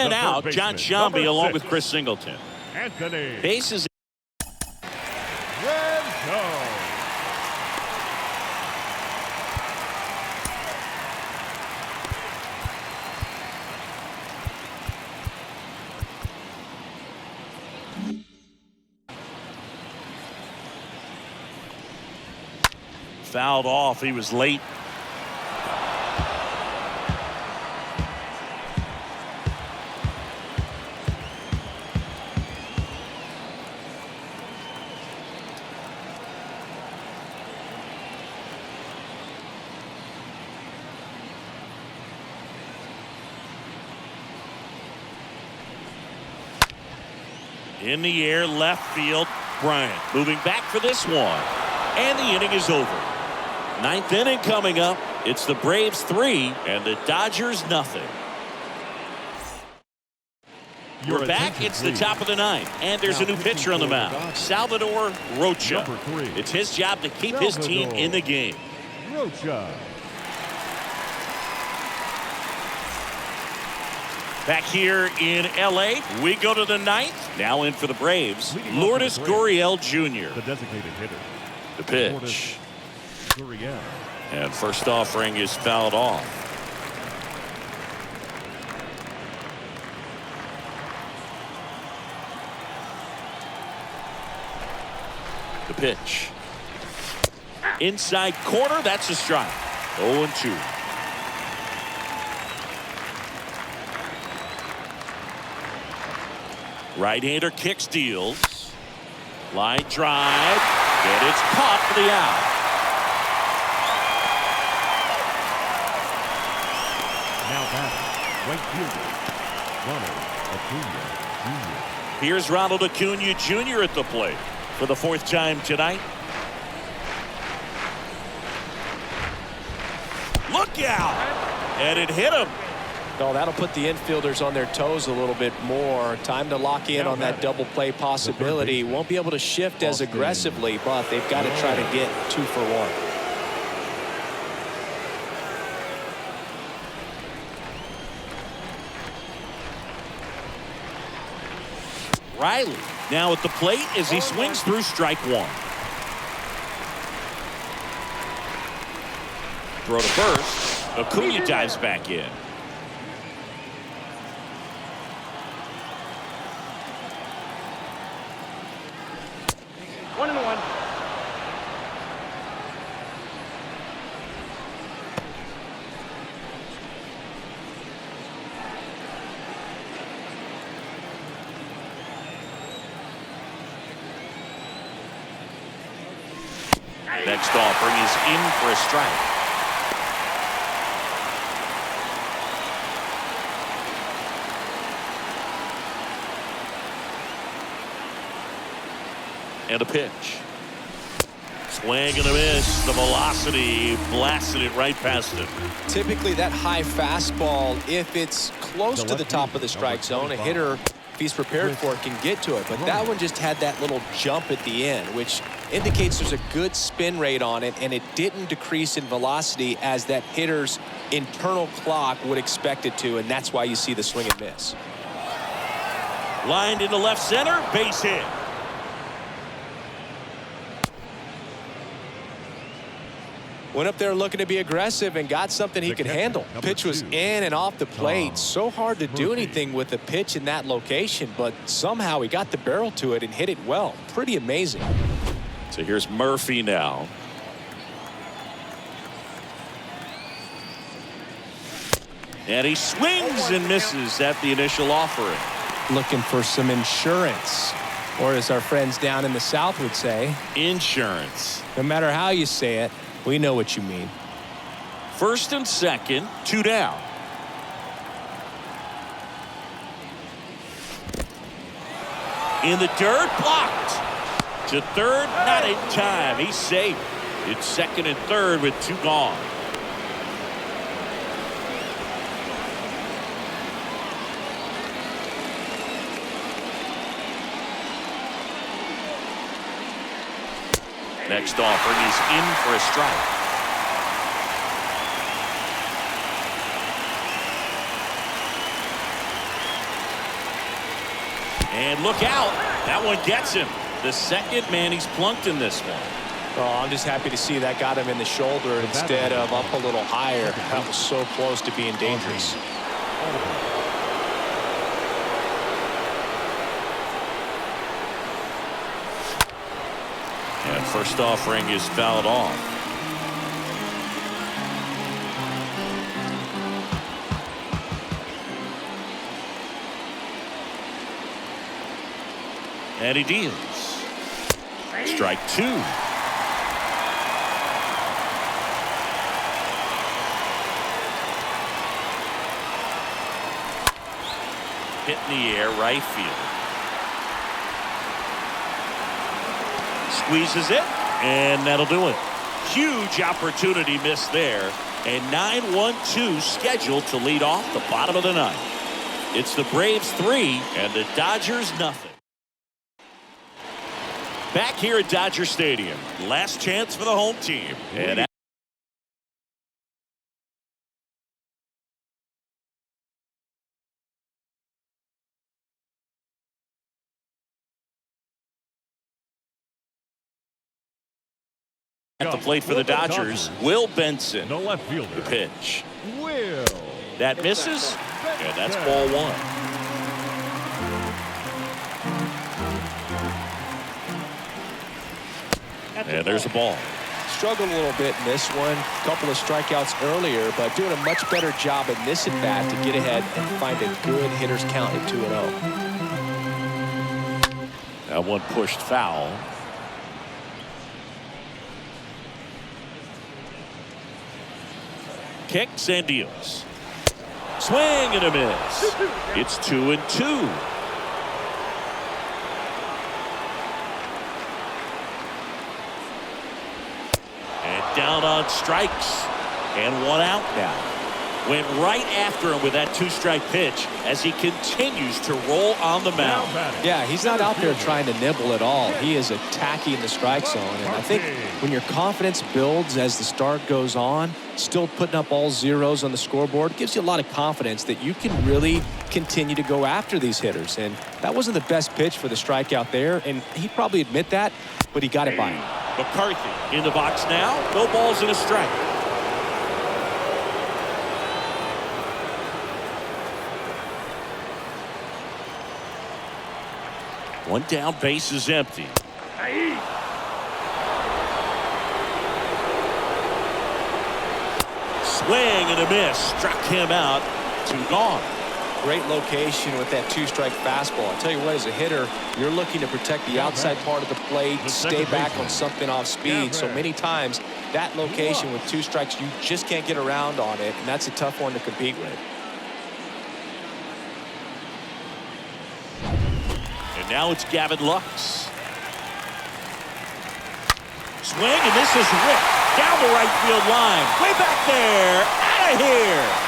men out, John Sciambi along with Chris Singleton. Anthony Bases. Rizzo. Fouled off. He was late. In the air, left field. Bryant moving back for this one. And the inning is over. Ninth inning coming up. It's the Braves 3 and the Dodgers nothing. We're back. It's the top of the ninth. And there's a new pitcher on the mound. Salvador Rocha. It's his job to keep his team in the game. Rocha. Back here in L.A., we go to the ninth. Now in for the Braves, Lourdes Gurriel Jr. The designated hitter. The pitch. Gurriel. And first offering is fouled off. The pitch. Inside corner, that's a strike. 0-2. Right-hander kick steals. Line drive. And it's caught for the out. Now batting, right fielder, Ronald Acuna Jr. Here's Ronald Acuna Jr. at the plate for the fourth time tonight. Look out! And it hit him. Oh, that'll put the infielders on their toes a little bit more. Time to lock in on that double play possibility. Won't be able to shift as aggressively, but they've got to try to get 2 for 1. Riley now at the plate as he swings through strike 1. Throw to first. Acuna dives back in. Next offering is in for a strike. And a pitch. Swing and a miss. The velocity blasted it right past it. Typically that high fastball, if it's close to the top of the strike zone, a hitter, if he's prepared for it, can get to it. But that one just had that little jump at the end, which indicates there's a good spin rate on it, and it didn't decrease in velocity as that hitter's internal clock would expect it to, and that's why you see the swing and miss. Lined into left center, base hit. Went up there looking to be aggressive and got something he could handle. Pitch was in and off the plate. So hard to do anything with a pitch in that location, but somehow he got the barrel to it and hit it well. Pretty amazing. So here's Murphy now. And he swings and misses at the initial offering. Looking for some insurance, or as our friends down in the South would say, insurance. No matter how you say it, we know what you mean. First and second, 2 down. In the dirt, blocked. To third, not in time. He's safe. It's second and third with 2 gone. Next offering is in for a strike. And look out. That one gets him. The second man he's plunked in this one. Oh, I'm just happy to see that got him in the shoulder instead of up a little higher. That was so close to being dangerous. And first offering is fouled off. And he deals. Strike two. Hit in the air, right field. Squeezes it, and that'll do it. Huge opportunity missed there. And 9-1-2 scheduled to lead off the bottom of the ninth. It's the Braves 3 and the Dodgers nothing. Back here at Dodger Stadium, last chance for the home team. And at the plate for the Dodgers, Will Benson. The left fielder. The pitch. Will. That misses, and that's ball one. And there's a ball. Struggled a little bit in this one. A couple of strikeouts earlier, but doing a much better job in this at bat to get ahead and find a good hitter's count at 2-0. That one pushed foul. Kicks and deals. Swing and a miss. It's 2-2. Down on strikes and one out now. Went right after him with that two-strike pitch as he continues to roll on the mound. Yeah, he's not out there trying to nibble at all. He is attacking the strike zone. And I think when your confidence builds as the start goes on, still putting up all zeros on the scoreboard, gives you a lot of confidence that you can really continue to go after these hitters. And that wasn't the best pitch for the strikeout there, and he'd probably admit that, but he got it by him. McCarthy in the box now. No balls and a strike. One down, base is empty. Swing and a miss. Struck him out. Two gone. Great location with that two-strike fastball. I'll tell you what, as a hitter, you're looking to protect the outside part of the plate, stay back on something off speed. So many times, that location with two strikes, you just can't get around on it, and that's a tough one to compete with. And now it's Gavin Lux. Swing, and this is ripped down the right field line. Way back there. Out of here.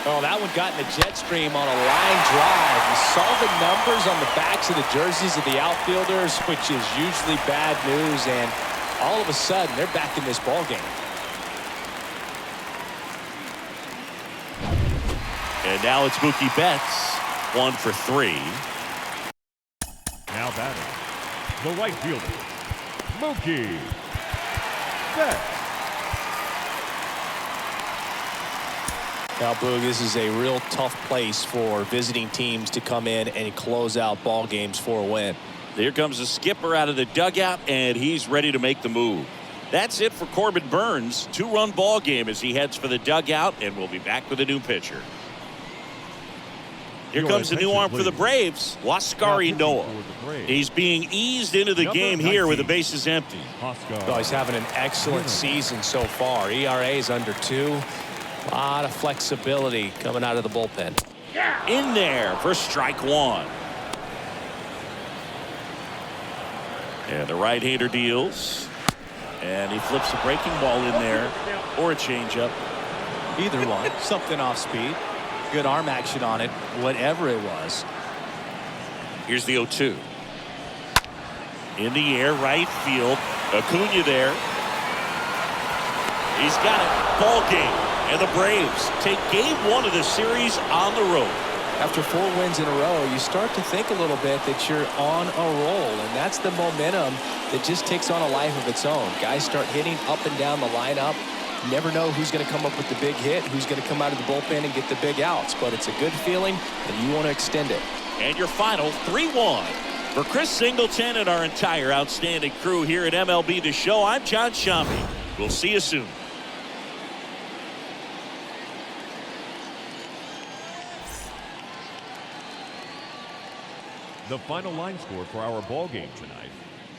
Oh, that one got in the jet stream on a line drive. You saw the numbers on the backs of the jerseys of the outfielders, which is usually bad news, and all of a sudden, they're back in this ball game. And now it's Mookie Betts, 1 for 3. Now batting, the right fielder, Mookie Betts. Now, Boog, this is a real tough place for visiting teams to come in and close out ball games for a win. Here comes the skipper out of the dugout, and he's ready to make the move. That's it for Corbin Burnes. 2-run ball game as he heads for the dugout, and we'll be back with a new pitcher. Here comes the new arm for the Braves, Huascar Ynoa. He's being eased into the game here with the bases empty. Oh, he's having an excellent season so far. ERA is under 2. A lot of flexibility coming out of the bullpen. In there for strike 1. And the right-hander deals. And he flips a breaking ball in there or a changeup. Either one. Something off speed. Good arm action on it, whatever it was. Here's the 0-2. In the air, right field. Acuna there. He's got it. Ball game. And the Braves take game 1 of the series on the road. After 4 wins in a row, you start to think a little bit that you're on a roll, and that's the momentum that just takes on a life of its own. Guys start hitting up and down the lineup. You never know who's going to come up with the big hit, who's going to come out of the bullpen and get the big outs, but it's a good feeling, and you want to extend it. And your final 3-1. For Chris Singleton and our entire outstanding crew here at MLB The Show, I'm John Sciambi. We'll see you soon. The final line score for our ball game tonight.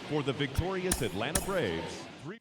For the victorious Atlanta Braves, 3.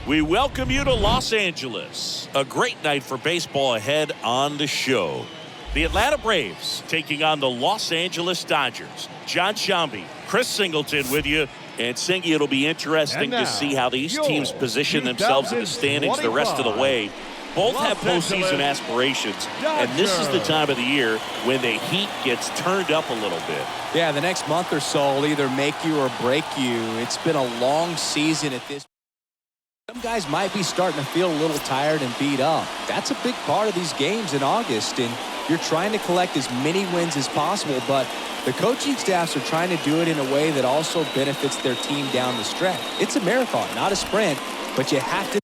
We welcome you to Los Angeles. A great night for baseball ahead on the show. The Atlanta Braves taking on the Los Angeles Dodgers. John Sciambi, Chris Singleton with you. And Singy, it'll be interesting to see how these teams position themselves in the standings the rest of the way. Both have postseason aspirations, and this is the time of the year when the heat gets turned up a little bit. Yeah, the next month or so will either make you or break you. It's been a long season at this. Some guys might be starting to feel a little tired and beat up. That's a big part of these games in August, and you're trying to collect as many wins as possible, but the coaching staffs are trying to do it in a way that also benefits their team down the stretch. It's a marathon, not a sprint, but you have to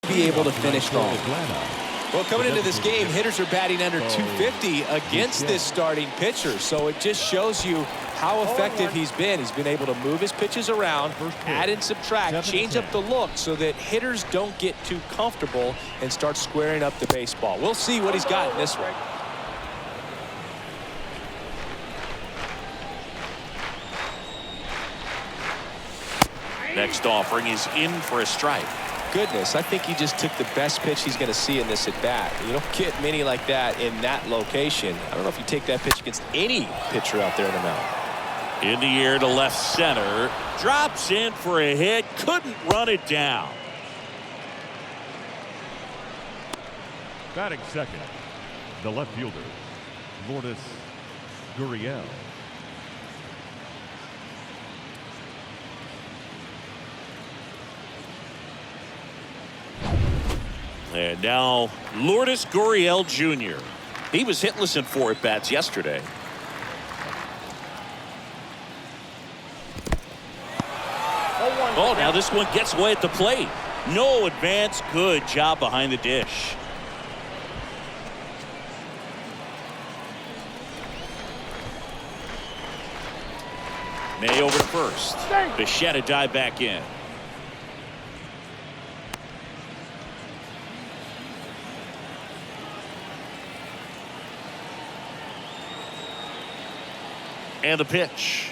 be able to finish strong. Atlanta, Well, coming into this game, hitters are batting under 250 against this starting pitcher. So it just shows you how effective he's been. He's been able to move his pitches around, add and subtract, change up the look so that hitters don't get too comfortable and start squaring up the baseball. We'll see what he's got in this one. Next offering is in for a strike. Goodness, I think he just took the best pitch he's going to see in this at bat. You don't get many like that in that location. I don't know if you take that pitch against any pitcher out there in the mound. In the air to left center, drops in for a hit, couldn't run it down. Batting second, the left fielder, Lourdes Gurriel. And now Lourdes Gurriel Jr. He was hitless in 4 at-bats yesterday. Oh, now this one gets away at the plate. No advance. Good job behind the dish. May over to first. Bichette dive back in. And the pitch.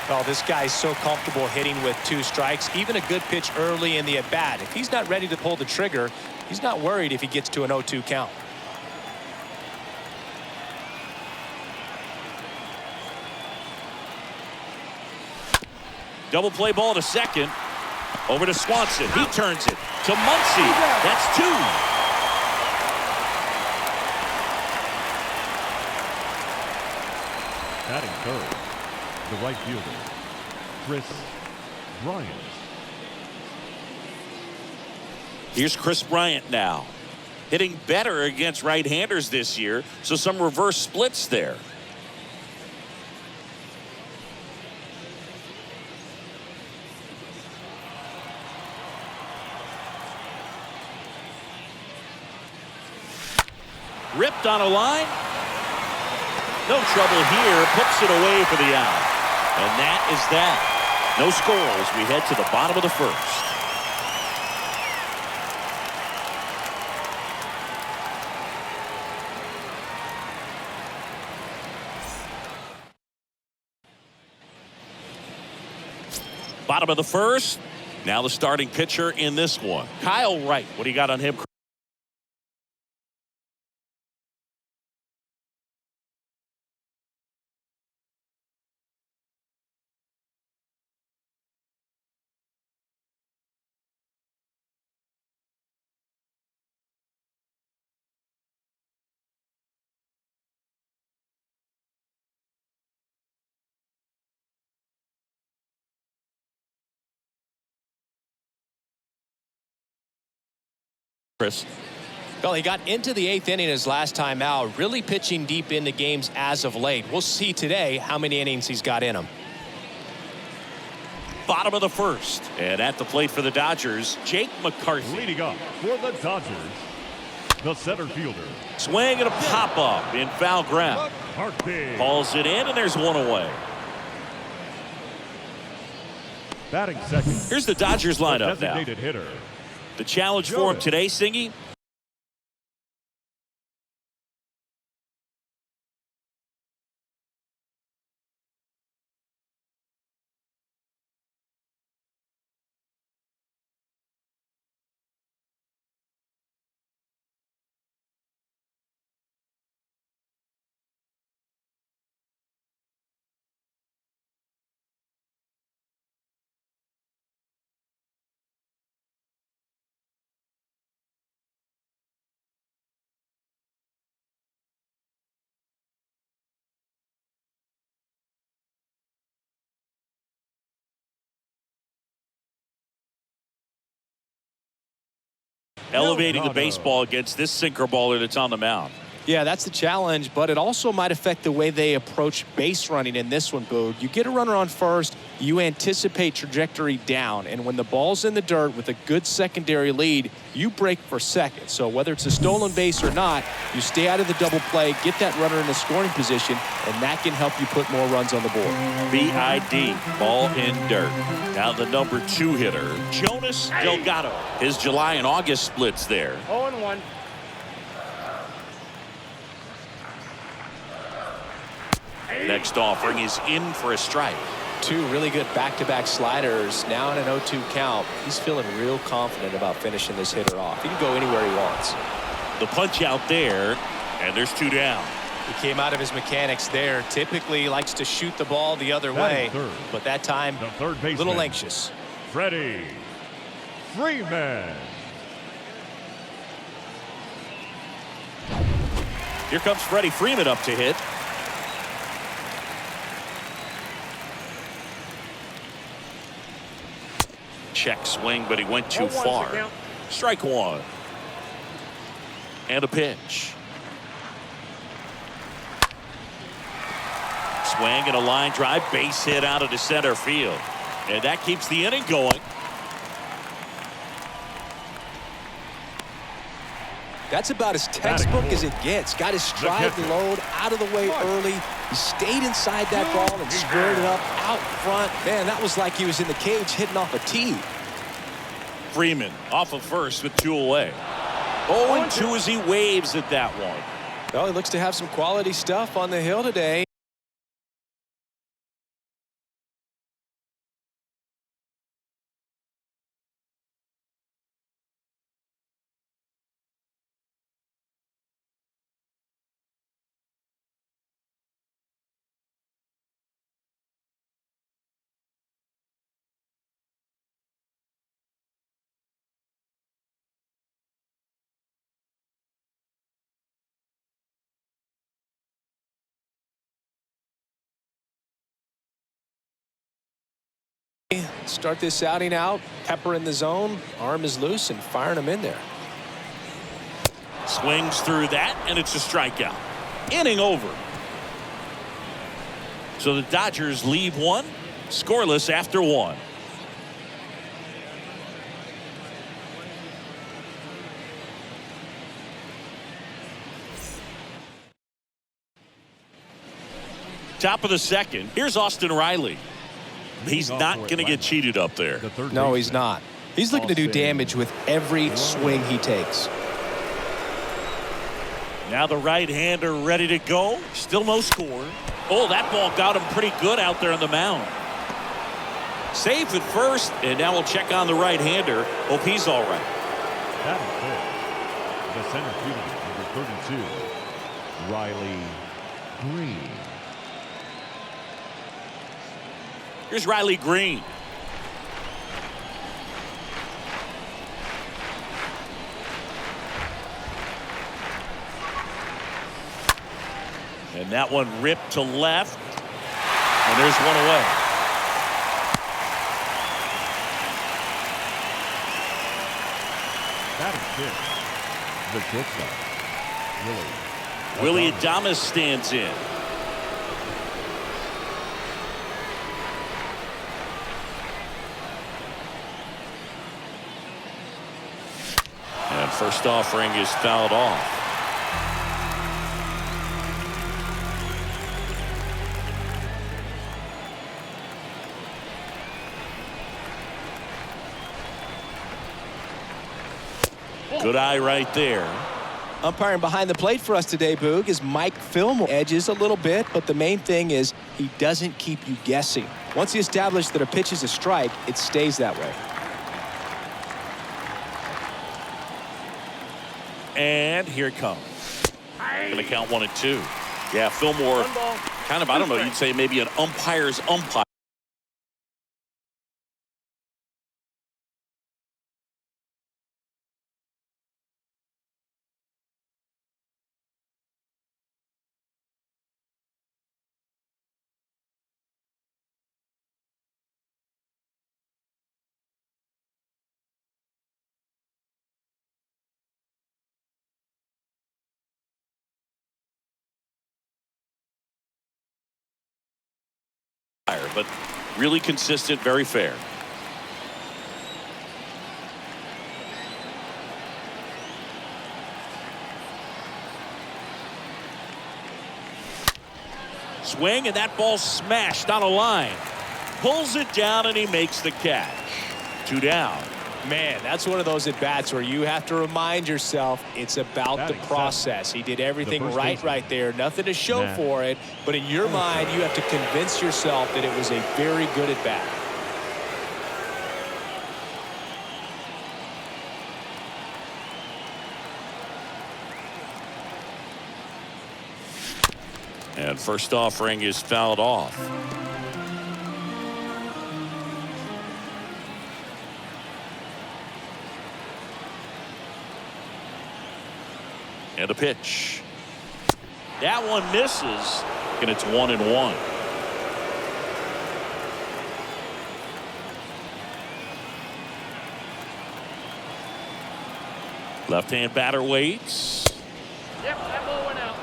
Oh, this guy's so comfortable hitting with 2 strikes. Even a good pitch early in the at-bat. If he's not ready to pull the trigger, he's not worried if he gets to an 0-2 count. Double play ball to second. Over to Swanson. He turns it to Muncy. That's 2. Batting third, the right fielder, Kris Bryant. Here's Kris Bryant now. Hitting better against right-handers this year, so some reverse splits there. Ripped on a line. No trouble here. Puts it away for the out. And that is that. No score as we head to the bottom of the first. Bottom of the first. Now the starting pitcher in this one. Kyle Wright. What do you got on him? Chris. Well, he got into the 8th inning his last time out, really pitching deep into games as of late. We'll see today how many innings he's got in him. Bottom of the first. And at the plate for the Dodgers, Jake McCarthy. Leading up for the Dodgers, the center fielder. Swing and a pop-up in foul ground. McCarthy. Hauls it in, and there's one away. Batting second. Here's the Dodgers lineup now. Designated hitter. The challenge for him today, Singy. Elevating the baseball against this sinker baller that's on the mound. Yeah, that's the challenge, but it also might affect the way they approach base running in this one, Boog. You get a runner on first, you anticipate trajectory down, and when the ball's in the dirt with a good secondary lead, you break for second. So whether it's a stolen base or not, you stay out of the double play, get that runner in a scoring position, and that can help you put more runs on the board. BID, ball in dirt. Now the number 2 hitter, Jonas Delgado. His July and August splits there. 0-1. Next offering is in for a strike. 2 really good back-to-back sliders. Now in an 0-2 count. He's feeling real confident about finishing this hitter off. He can go anywhere he wants. The punch out there, and there's 2 down. He came out of his mechanics there. Typically he likes to shoot the ball the other way, but that time The third baseman, a little anxious. Freddie Freeman. Here comes Freddie Freeman up to hit. Check swing, but he went too 0-1's the far. count. Strike 1. And a pitch. Swing and a line drive, base hit out of the center field. And that keeps the inning going. That's about as textbook as it gets. Got his stride catcher. load out of the way early. He stayed inside that ball and squared it up out front. Man, that was like he was in the cage hitting off a tee. Freeman off of first with 2 away. 0-2 as he waves at that one. Well, he looks to have some quality stuff on the hill today. Start this outing out. Pepper in the zone. Arm is loose and firing him in there. Swings through that, and it's a strikeout. Inning over. So the Dodgers leave 1, scoreless after 1. Top of the second. Here's Austin Riley. He's not going to get cheated up there. The third No, baseman, he's not. He's looking to do damage with every swing he takes. Now the right-hander ready to go. Still no score. Oh, that ball got him pretty good out there on the mound. Safe at first, and now we'll check on the right-hander. Hope he's all right. Batting fifth, the center fielder, number 32, Riley Green. Here's Riley Green. And that one ripped to left. And there's one away. Batting fifth, the shortstop, Willie Adames stands in. And first offering is fouled off. Good eye right there. Umpiring behind the plate for us today, Boog, is Mike Fillmore. Edges a little bit, but the main thing is he doesn't keep you guessing. Once he established that a pitch is a strike, it stays that way. And here it comes. Going to count 1 and 2. Yeah, Fillmore, 1 ball. kind of, I don't know, you'd say maybe an umpire's umpire. but really consistent, very fair. Swing, and that ball smashed on a line. Pulls it down, and he makes the catch. 2 down. Man, that's one of those at-bats where you have to remind yourself it's about the process. He did everything right there. Nothing to show for it, but in your mind, you have to convince yourself that it was a very good at-bat. And first offering is fouled off. And a pitch. That one misses, and it's 1-1. Left-hand batter waits. Yep, that ball went out.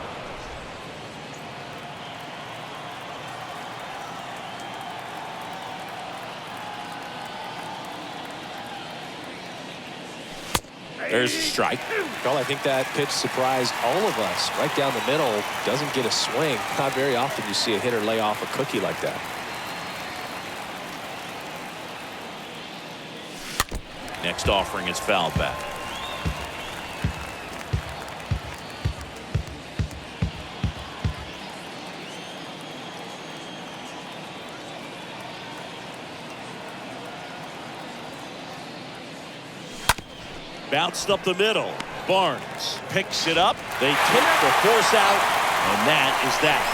There's a strike. Well, I think that pitch surprised all of us. Right down the middle, doesn't get a swing. Not very often you see a hitter lay off a cookie like that. Next offering is fouled back. Bounced up the middle. Barnes picks it up. They take the force out, and that is that.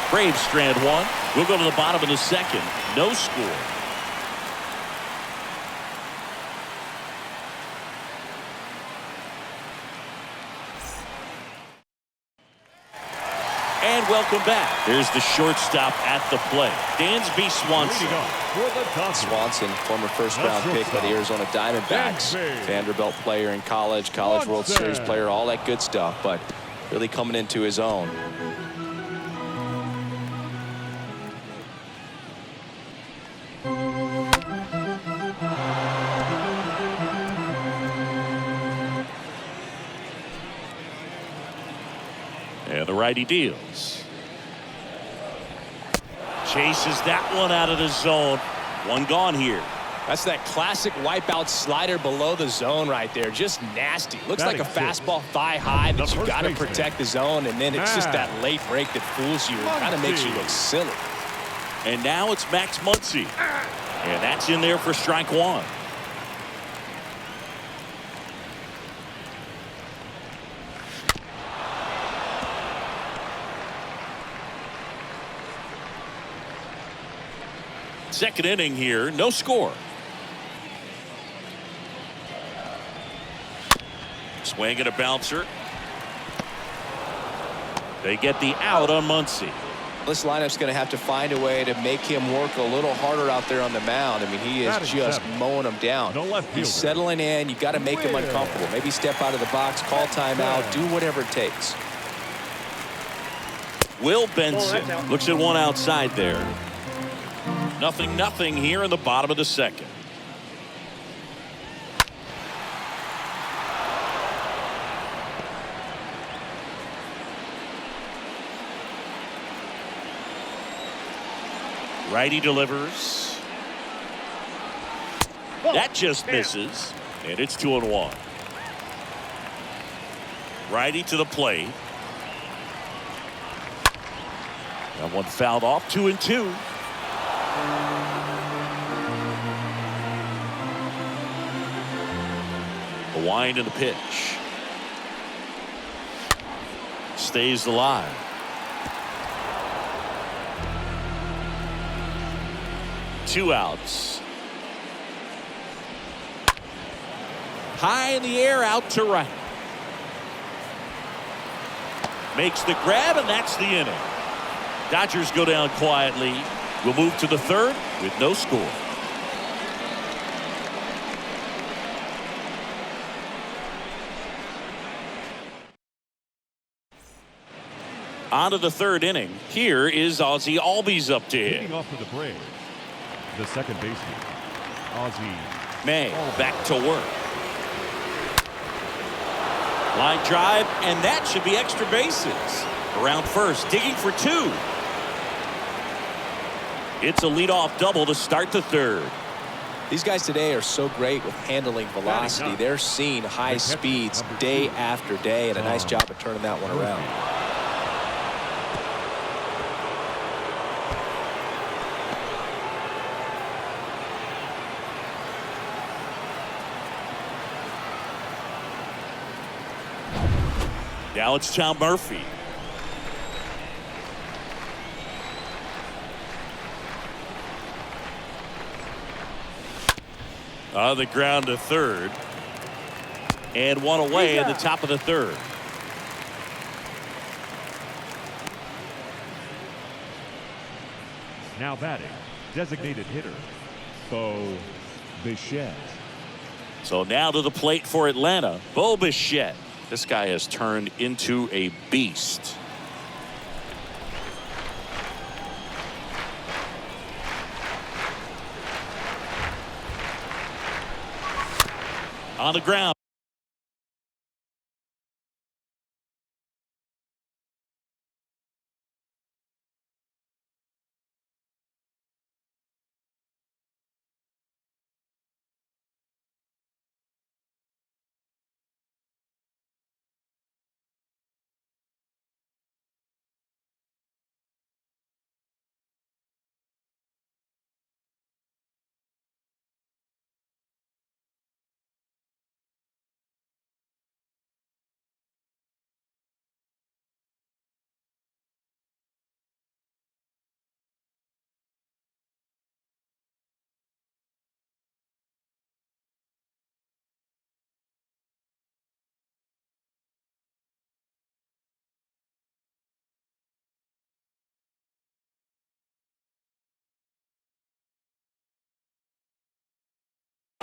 Braves strand one. We'll go to the bottom of the second. No score. And welcome back. There's the shortstop at the plate. Dansby Swanson. Swanson, former first-round pick by the Arizona Diamondbacks. Vanderbilt player in college World Series player, all that good stuff, but really coming into his own. And the righty deals. Chases that one out of the zone. One gone here. That's that classic wipeout slider below the zone right there. Just nasty. Looks like a fastball thigh high, but you got to protect the zone, and then it's just that late break that fools you. It kind of makes you look silly. And now it's Max Muncy. And that's in there for strike one. Second inning here, no score. Swing and a bouncer. They get the out on Muncy. This lineup's going to have to find a way to make him work a little harder out there on the mound. I mean, he is just mowing them down. He's settling in. You got to make him uncomfortable. Maybe step out of the box, call timeout, do whatever it takes. Will Benson looks at one outside there. 0-0 here in the bottom of the second. Righty delivers. That just misses, and it's 2-1. Righty to the plate. That one fouled off. 2-2. A wind in the pitch. Stays alive. Two outs. High in the air, out to right. Makes the grab, and that's the inning. Dodgers go down quietly. We'll move to the third with no score. On to the third inning. Here is Ozzie Albies up to hit. Leading off for the Braves, the second baseman, Ozzie May back to work. Line drive, and that should be extra bases. Around first, digging for two. It's a leadoff double to start the third. These guys today are so great with handling velocity. They're seeing high speeds day after day, and a nice job of turning that one around. Now it's Tom Murphy. On the ground to third. And one away at the top of the third. now batting, designated hitter, Bo Bichette. So now to the plate for Atlanta, Bo Bichette. This guy has turned into a beast. On the ground.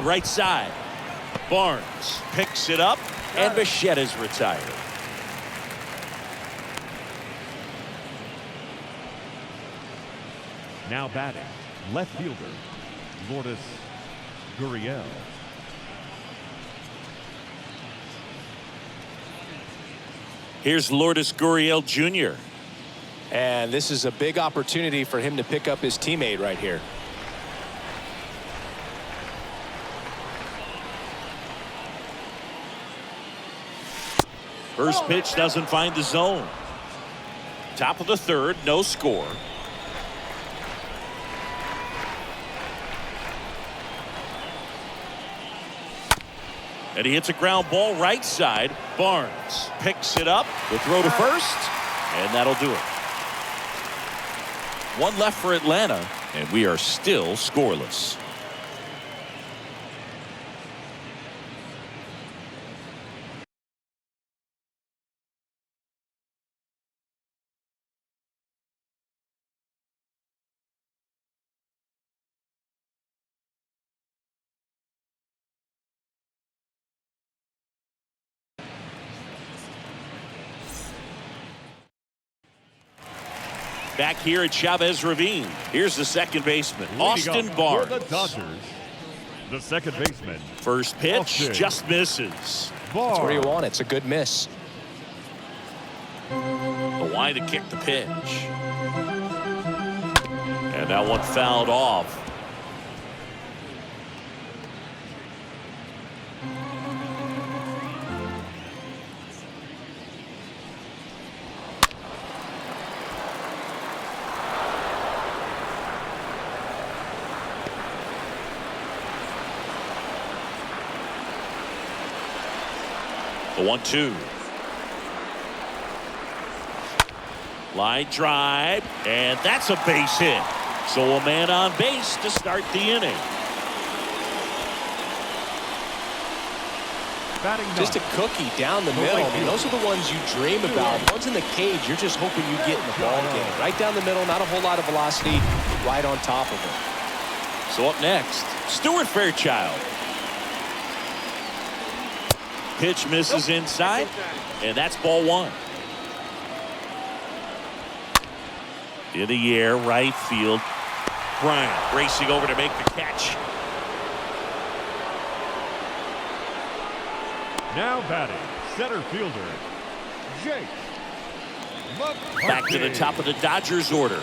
Right side. Barnes picks it up, and Bichette is retired. Now batting, left fielder, Lourdes Gurriel. Here's Lourdes Gurriel Jr. And this is a big opportunity for him to pick up his teammate right here. First pitch doesn't find the zone. Top of the third, no score. And he hits a ground ball right side. Barnes picks it up. The throw to first, and that'll do it. One left for Atlanta, and we are still scoreless. Back here at Chavez Ravine. Here's the second baseman, Austin Barnes. For the Dodgers, the second baseman. First pitch Austin just misses. That's where you want it. It's a good miss. The line to kick the pitch. And that one fouled off. The 1-2. Line drive, and that's a base hit. So a man on base to start the inning. Just a cookie down the middle. I mean, those are the ones you dream about. Ones in the cage, you're just hoping you get in the ball game. Right down the middle, not a whole lot of velocity, right on top of it. So up next, Stuart Fairchild. Pitch misses inside, and that's ball one. In the air, right field. Bryant racing over to make the catch. Now batting, center fielder, Jake McCarthy. Back to the top of the Dodgers order.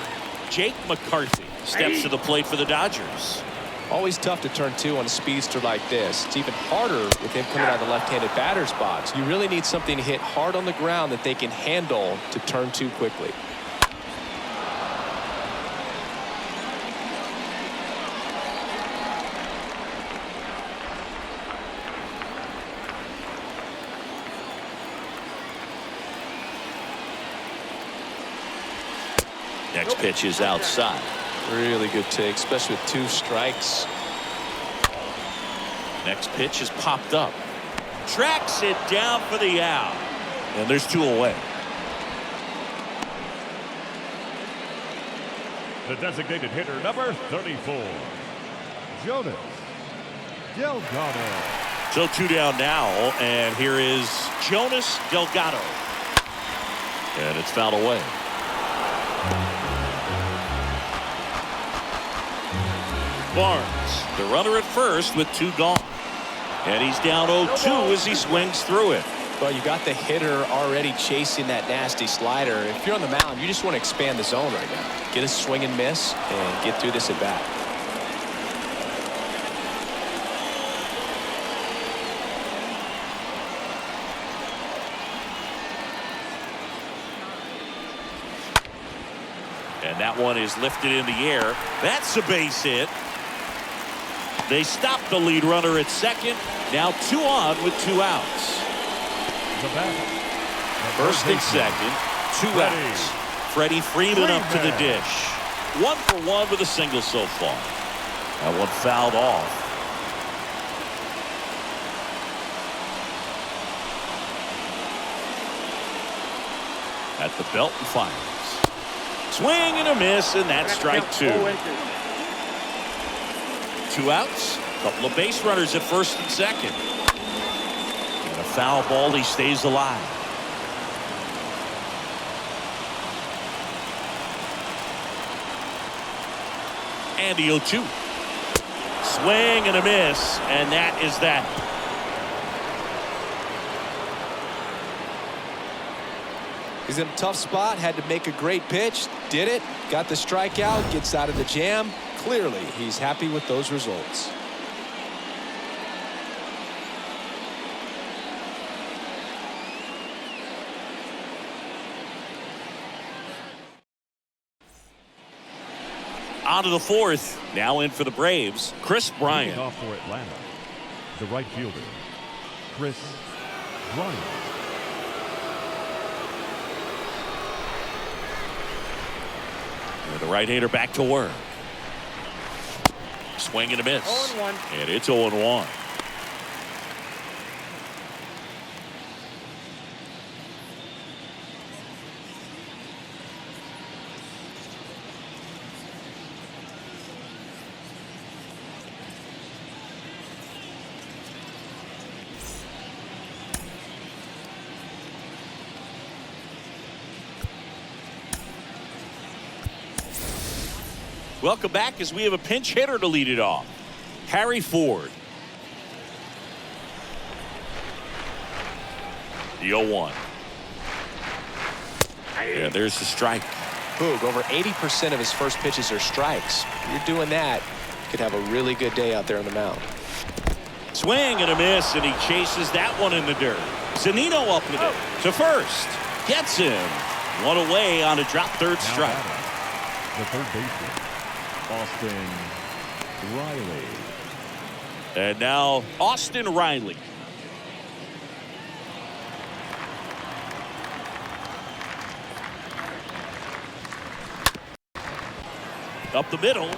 Jake McCarthy steps to the plate for the Dodgers. Always tough to turn two on a speedster like this. It's even harder with him coming out of the left-handed batter's box. You really need something to hit hard on the ground that they can handle to turn two quickly. Next pitch is outside. Really good take, especially with 2 strikes. Next pitch is popped up. Tracks it down for the out. And there's 2 away. The designated hitter, number 34, Jonas Delgado. So 2 down now, and here is Jonas Delgado. And it's fouled away. Barnes, the runner at first with 2 gone. And he's down 0-2 as he swings through it. Well, you got the hitter already chasing that nasty slider. If you're on the mound, you just want to expand the zone right now. Get a swing and miss and get through this at bat. And that one is lifted in the air. That's a base hit. They stop the lead runner at second. Now 2 on with 2 outs. The batter, First and second, 2 outs. Freddie Freeman up to the dish. 1 for 1 with a single so far. That one fouled off. At the belt and fires. Swing and a miss, and that's strike 2. 2 outs. Couple of base runners at first and second. And a foul ball. He stays alive. And the 0-2. Swing and a miss, and that is that. He's in a tough spot, had to make a great pitch, did it, got the strikeout, gets out of the jam. Clearly, he's happy with those results. On to the 4th. Now in for the Braves, Chris Bryant. Leading off for Atlanta, the right fielder, Chris Bryant. And the right-hander back to work. Swing and a miss. 0-1. And it's 0-1. Welcome back as we have a pinch hitter to lead it off. Harry Ford. The 0-1. And there's the strike. Boog, over 80% of his first pitches are strikes. If you're doing that, you could have a really good day out there on the mound. Swing and a miss, and he chases that one in the dirt. Zunino up with it to first. Gets him. 1 away on a drop third Now strike. batting, the third baseman, Austin Riley. And now Austin Riley. Up the middle.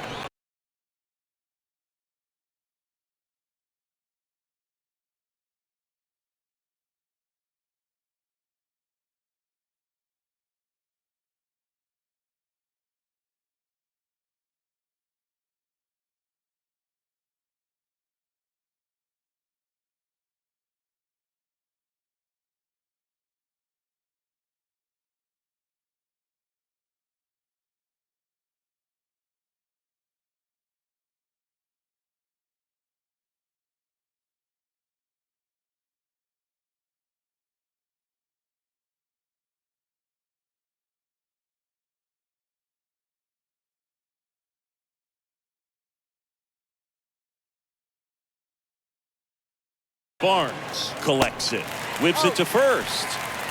Barnes collects it, whips it to first,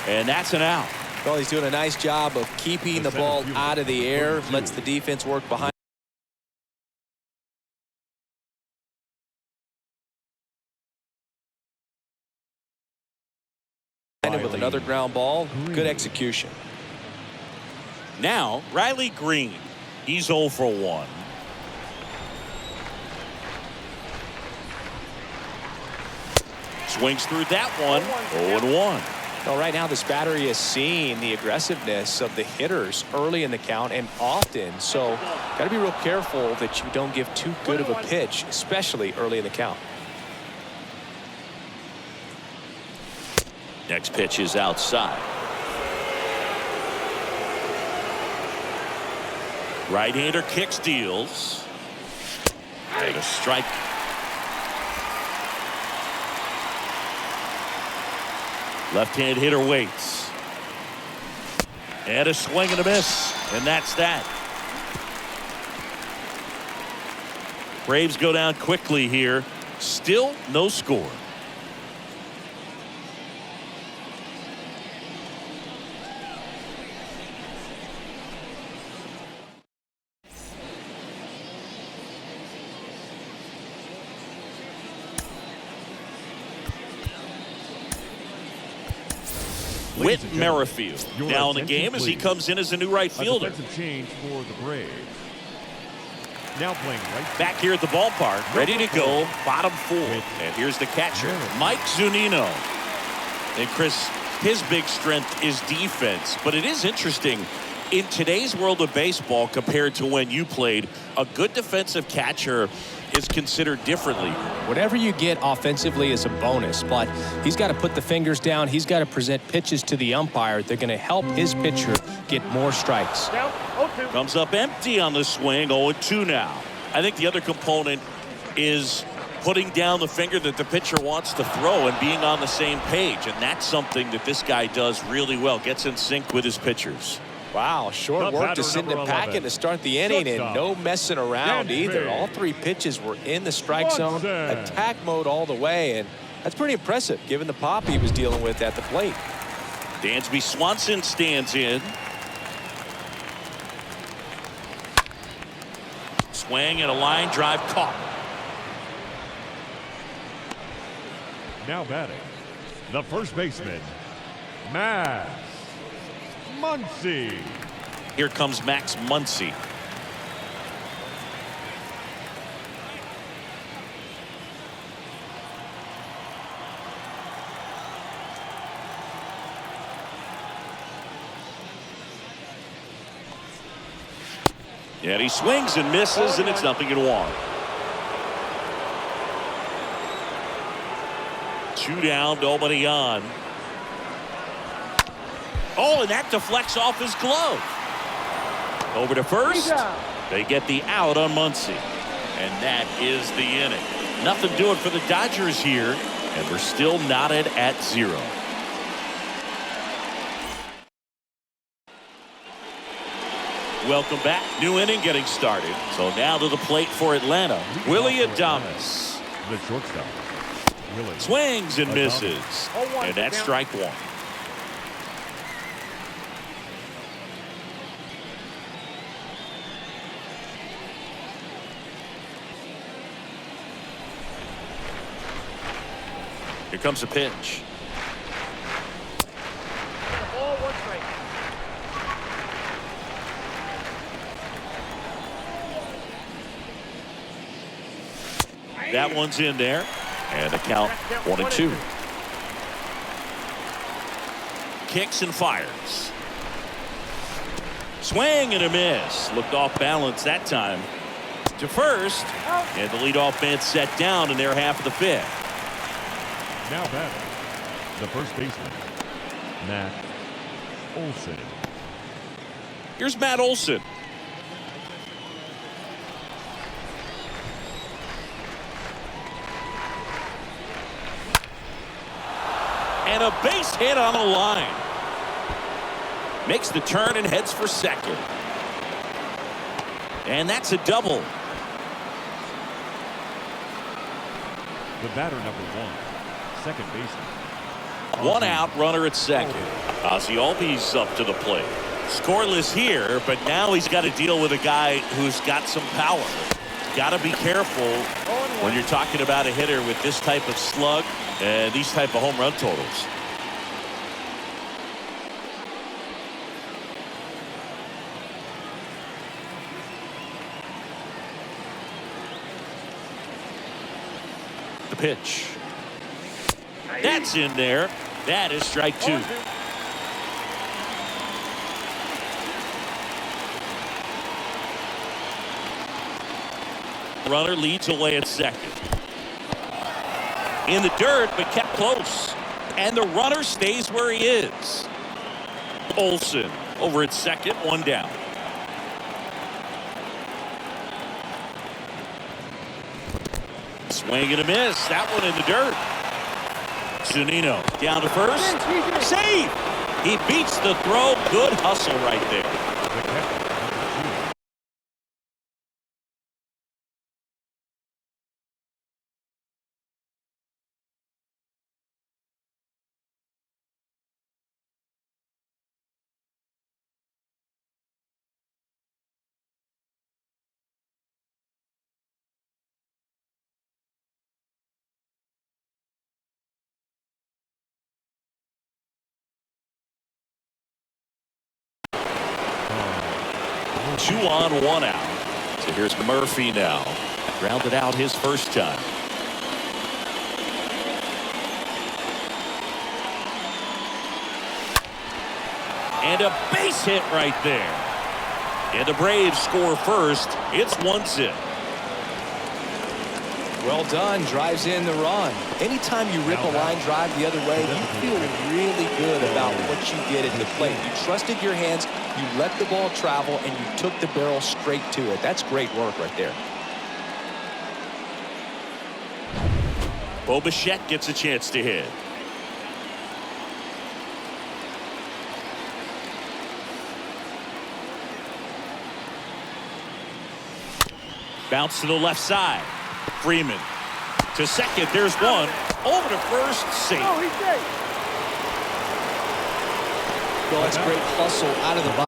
and that's an out. Well, he's doing a nice job of keeping the ball out of the air, lets the defense work behind. With another ground ball, good execution. Now, Riley Green, he's 0 for 1. Swings through that one, 0-1. Well, right now this battery is seeing the aggressiveness of the hitters early in the count and often. So, got to be real careful that you don't give too good of a pitch, especially early in the count. Next pitch is outside. Right-hander kicks, deals. And a strike. Left-hand hitter waits. And a swing and a miss. And that's that. Braves go down quickly here. Still no score. Whit Merrifield now in the game as he comes in as a new right fielder. A defensive change for the Braves. Now playing right back here at the ballpark, ready to go, bottom 4. And here's the catcher, Mike Zunino. And Chris, his big strength is defense, but it is interesting in today's world of baseball compared to when you played. A good defensive catcher is considered differently. Whatever you get offensively is a bonus, but he's got to put the fingers down. He's got to present pitches to the umpire. They're going to help his pitcher get more strikes. Comes up empty on the swing, 0-2 now. I think the other component is putting down the finger that the pitcher wants to throw and being on the same page, and that's something that this guy does really well. Gets in sync with his pitchers. Wow, short work to send it back in to start the inning, and no messing around either. All 3 pitches were in the strike zone, attack mode all the way, and that's pretty impressive given the pop he was dealing with at the plate. Dansby Swanson stands in. Swing and a line drive caught. now batting, the first baseman, Max Muncy. Here comes Max Muncy. And he swings and misses, and it's 0-1. 2 down, nobody on. Oh, and that deflects off his glove. Over to first. They get the out on Muncy. And that is the inning. Nothing doing for the Dodgers here, and we're still knotted at 0. Welcome back. New inning getting started. So now to the plate for Atlanta, Willy Adames. The shortstop. Willy. Swings and misses. And that's strike 1. Here comes a pitch. That one's in there, and the count 1-2. Kicks and fires. Swing and a miss. Looked off balance that time. To first, and the leadoff man set down in their half of the 5th. Now batting, the first baseman, Matt Olson. Here's Matt Olson. And a base hit on the line. Makes the turn and heads for second. And that's a double. The batter, number 1, second baseman. One out, runner at second. Ozzie Albies up to the plate. Scoreless here, but now he's got to deal with a guy who's got some power. Got to be careful when you're talking about a hitter with this type of slug and these type of home run totals. The pitch. That's in there. That is strike two. Runner leads away at second. In the dirt, but kept close. And the runner stays where he is. Olsen over at second, one down. Swing and a miss. That one in the dirt. Zunino down to first. Save! He beats the throw. Good hustle right there. Two on, one out. So here's Murphy now. Grounded out his first time. And a base hit right there. And the Braves score first. It's 1-0. Well done. Drives in the run. Anytime you rip a line drive the other way, you feel really good about what you did at the plate. You trusted your hands, you let the ball travel, and you took the barrel straight to it. That's great work right there. Bo Bichette gets a chance to hit. Bounce to the left side. Freeman to second. There's one. Over to first. Safe. Oh, he's safe. Well, that's great hustle out of the box.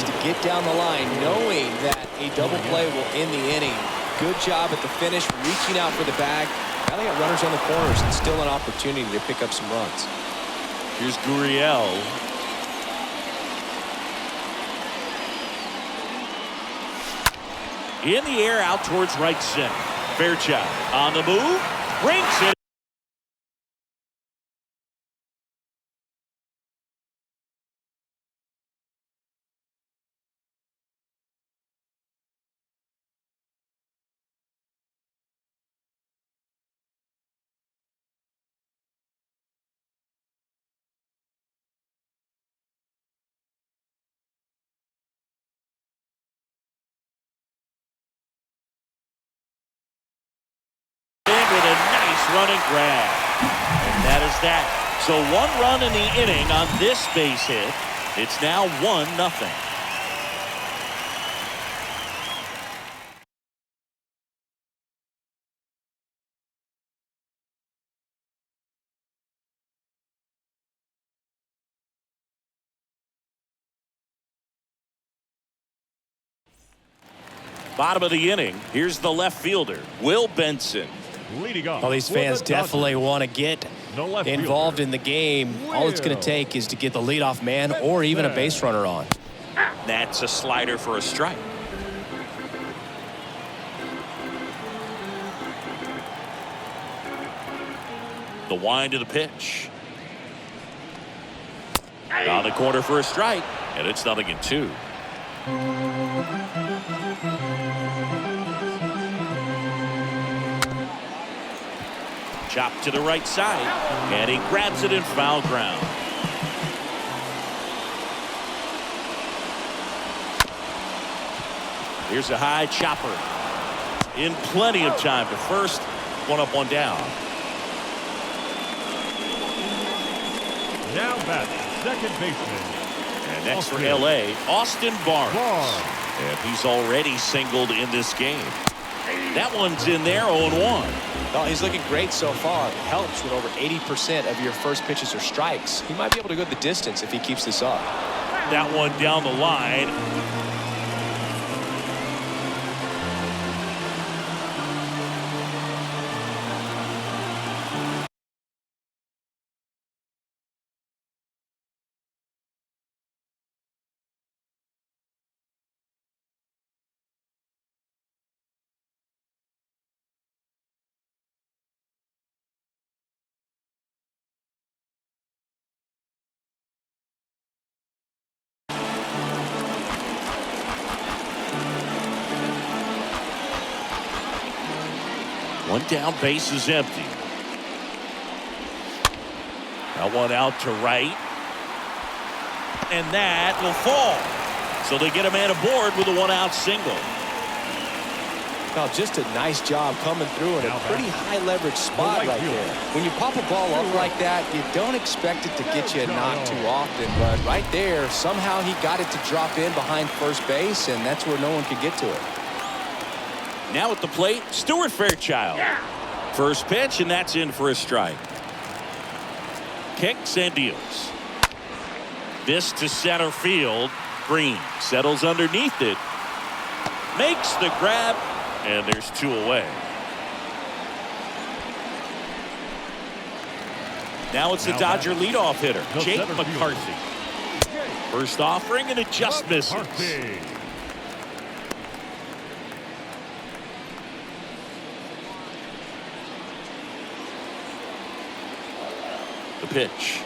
To get down the line, knowing that a double play will end the inning. Good job at the finish, reaching out for the bag. Now they got runners on the corners and still an opportunity to pick up some runs. Here's Gurriel. In the air, out towards right center. Fairchild on the move, brings it. With a nice running grab. And that is that. So one run in the inning on this base hit. It's now 1-0. Bottom of the inning. Here's the left fielder, Will Benson. Leading off. Well, these for fans the definitely Dodgers, want to get the left involved fielder, in the game. All it's going to take is to get the leadoff man or even a base runner on. That's a slider for a strike. The wind of the pitch. On the corner for a strike, and it's 0-2. Chop to the right side, and he grabs it in foul ground. Here's a high chopper. In plenty of time to first. One up, one down. Now back, second baseman. And next for L.A., Austin Barnes. And he's already singled in this game. That one's in there, 0-1. Oh, he's looking great so far. It helps when over 80% of your first pitches are strikes. He might be able to go the distance if he keeps this up. That one down the line. One down, base is empty. That one out to right. And that will fall. So they get a man aboard with a one-out single. Well, just a nice job coming through in a pretty high leverage spot right there. When you pop a ball up like that, you don't expect it to get you a knock too often. But right there, somehow he got it to drop in behind first base, and that's where no one could get to it. Now at the plate, Stuart Fairchild. First pitch, and that's in for a strike. Kicks and deals. This to center field. Green settles underneath it. Makes the grab, and there's two away. Now it's the Dodger leadoff hitter, Jake McCarthy. First offering, and it just misses. The pitch.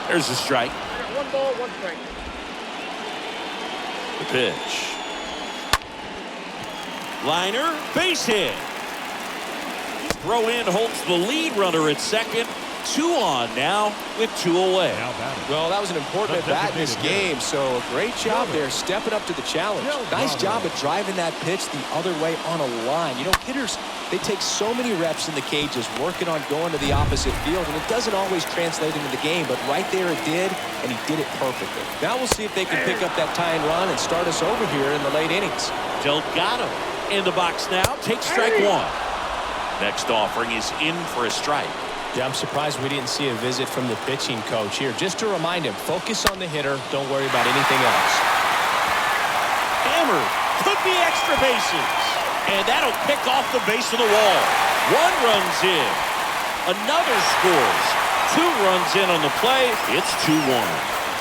There's the strike. One ball, one strike. The pitch. Liner, base hit. Throw in holds the lead runner at second. 2 on now with 2 away. Well, that was an important at bat in this game, so a great job there stepping up to the challenge. Nice job of driving that pitch the other way on a line. You know, hitters, they take so many reps in the cages working on going to the opposite field, and it doesn't always translate into the game, but right there it did, and he did it perfectly. Now we'll see if they can pick up that tying run and start us over here in the late innings. Delgado in the box now, takes strike 1. Next offering is in for a strike. Yeah, I'm surprised we didn't see a visit from the pitching coach here. Just to remind him, focus on the hitter. Don't worry about anything else. Hammered. Could be extra bases. And that'll pick off the base of the wall. 1 runs in. Another scores. 2 runs in on the play. It's 2-1.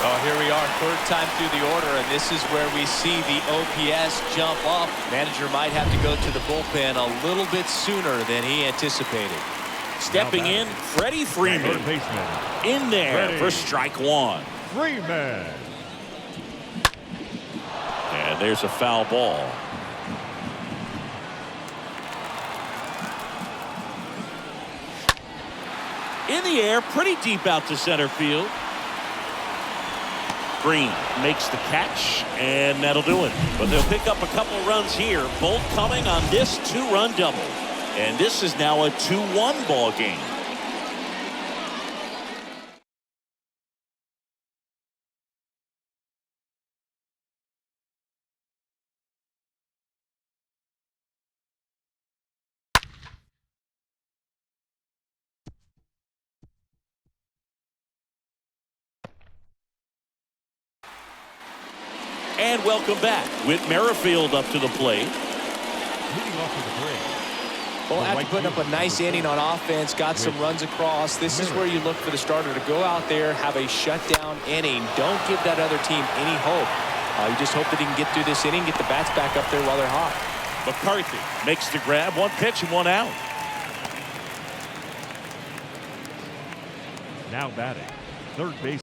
Oh, here we are, third time through the order, and this is where we see the OPS jump up. Manager might have to go to the bullpen a little bit sooner than he anticipated. Stepping in, Freddie Freeman in there for strike 1. Freeman. And there's a foul ball. In the air, pretty deep out to center field. Green makes the catch, and that'll do it. But they'll pick up a couple runs here, both coming on this 2-run double. And this is now a 2-1 ball game. And welcome back with Merrifield up to the plate. Leading off for the Braves, Well, after putting up a nice inning on offense, got some runs across, this is where you look for the starter to go out there, have a shutdown inning. Don't give that other team any hope. You just hope that he can get through this inning, get the bats back up there while they're hot. McCarthy makes the grab. 1 pitch and 1 out. Now batting, third base.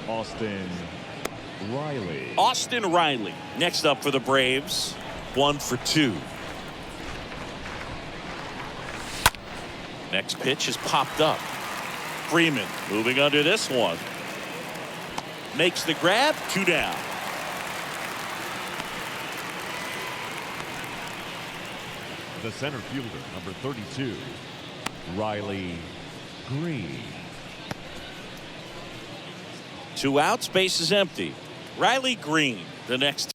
Austin Riley. Austin Riley next up for the Braves. 1 for 2. Next pitch is popped up. Freeman moving under this one. Makes the grab. 2 down. The center fielder, number 32, Riley Green. 2 outs. Base is empty. Riley Green the next.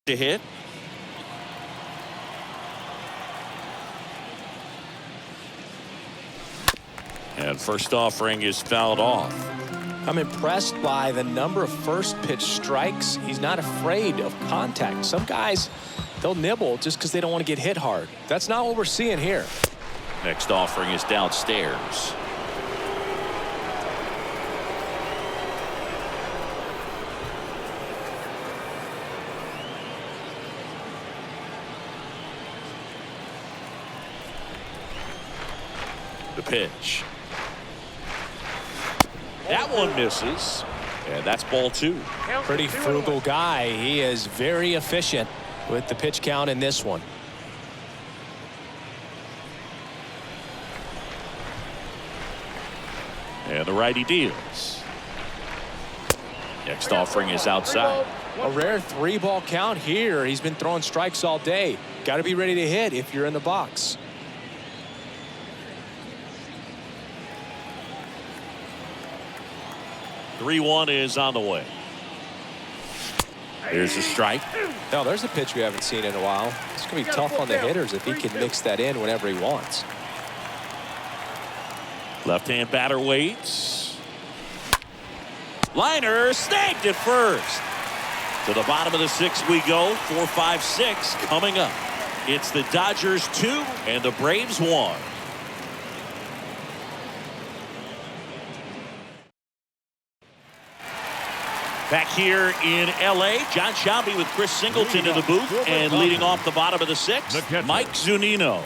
To hit. And first offering is fouled off. I'm impressed by the number of first pitch strikes. He's not afraid of contact. Some guys, they'll nibble just because they don't want to get hit hard. That's not what we're seeing here. Next offering is downstairs. The pitch. That one misses. And that's ball 2. Pretty frugal guy. He is very efficient with the pitch count in this one. And the righty deals. Next offering is outside. A rare 3-ball count here. He's been throwing strikes all day. Got to be ready to hit if you're in the box. Three 1 is on the way. Here's a strike. Now there's a pitch we haven't seen in a while. It's going to be tough on the hitters if he can mix that in whenever he wants. Left-hand batter waits. Liner snagged at first. To the bottom of the 6th we go. 4, 5, 6 coming up. It's the Dodgers 2 and the Braves 1. Back here in L.A., John Shelby with Chris Singleton in the booth, and leading off the bottom of the 6th, Mike Zunino.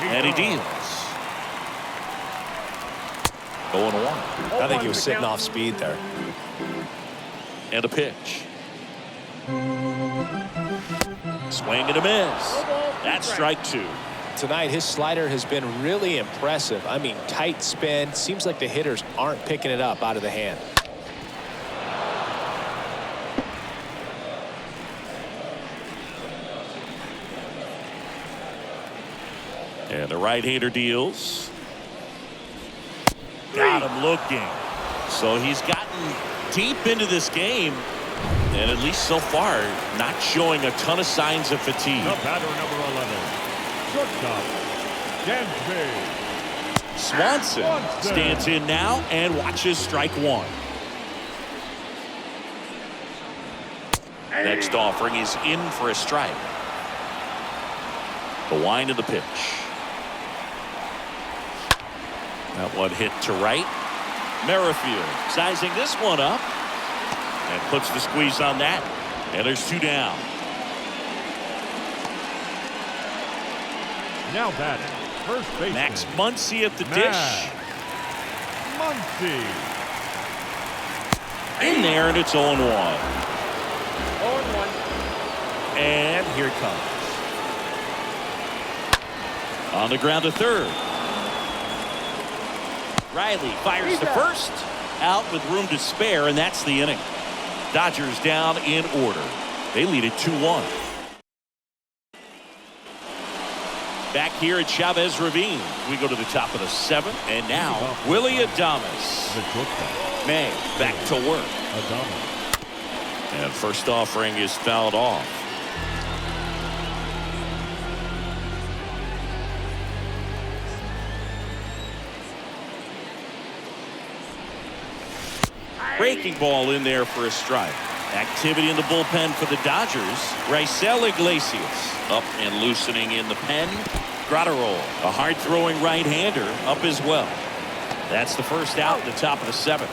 And he deals. 0-1. I think he was sitting off speed there. And a pitch. Swing and a miss. That's strike 2. Tonight, his slider has been really impressive. I mean, tight spin. Seems like the hitters aren't picking it up out of the hand. And the right-hander deals. Got him looking. So he's gotten deep into this game, and at least so far, not showing a ton of signs of fatigue. The batter, number 11, shortstop, Dansby. Swanson stands in now and watches strike 1. Next offering is in for a strike. The wind of the pitch. That one hit to right. Merrifield sizing this one up and puts the squeeze on that. And there's 2 down. Now batting, first baseman, Max Muncy at the Max dish. Muncy. In there, and it's 0-1. 0-1. And here it comes. On the ground to third. Riley fires to first. Out with room to spare, and that's the inning. Dodgers down in order. They lead it 2-1. Back here at Chavez Ravine, we go to the top of the 7th, and now Willie Adames. The shortstop, May back to work. Adames. And first offering is fouled off. Breaking ball in there for a strike. Activity in the bullpen for the Dodgers. Raisel Iglesias up and loosening in the pen. Graterol, a hard-throwing right-hander, up as well. That's the first out in the top of the 7th.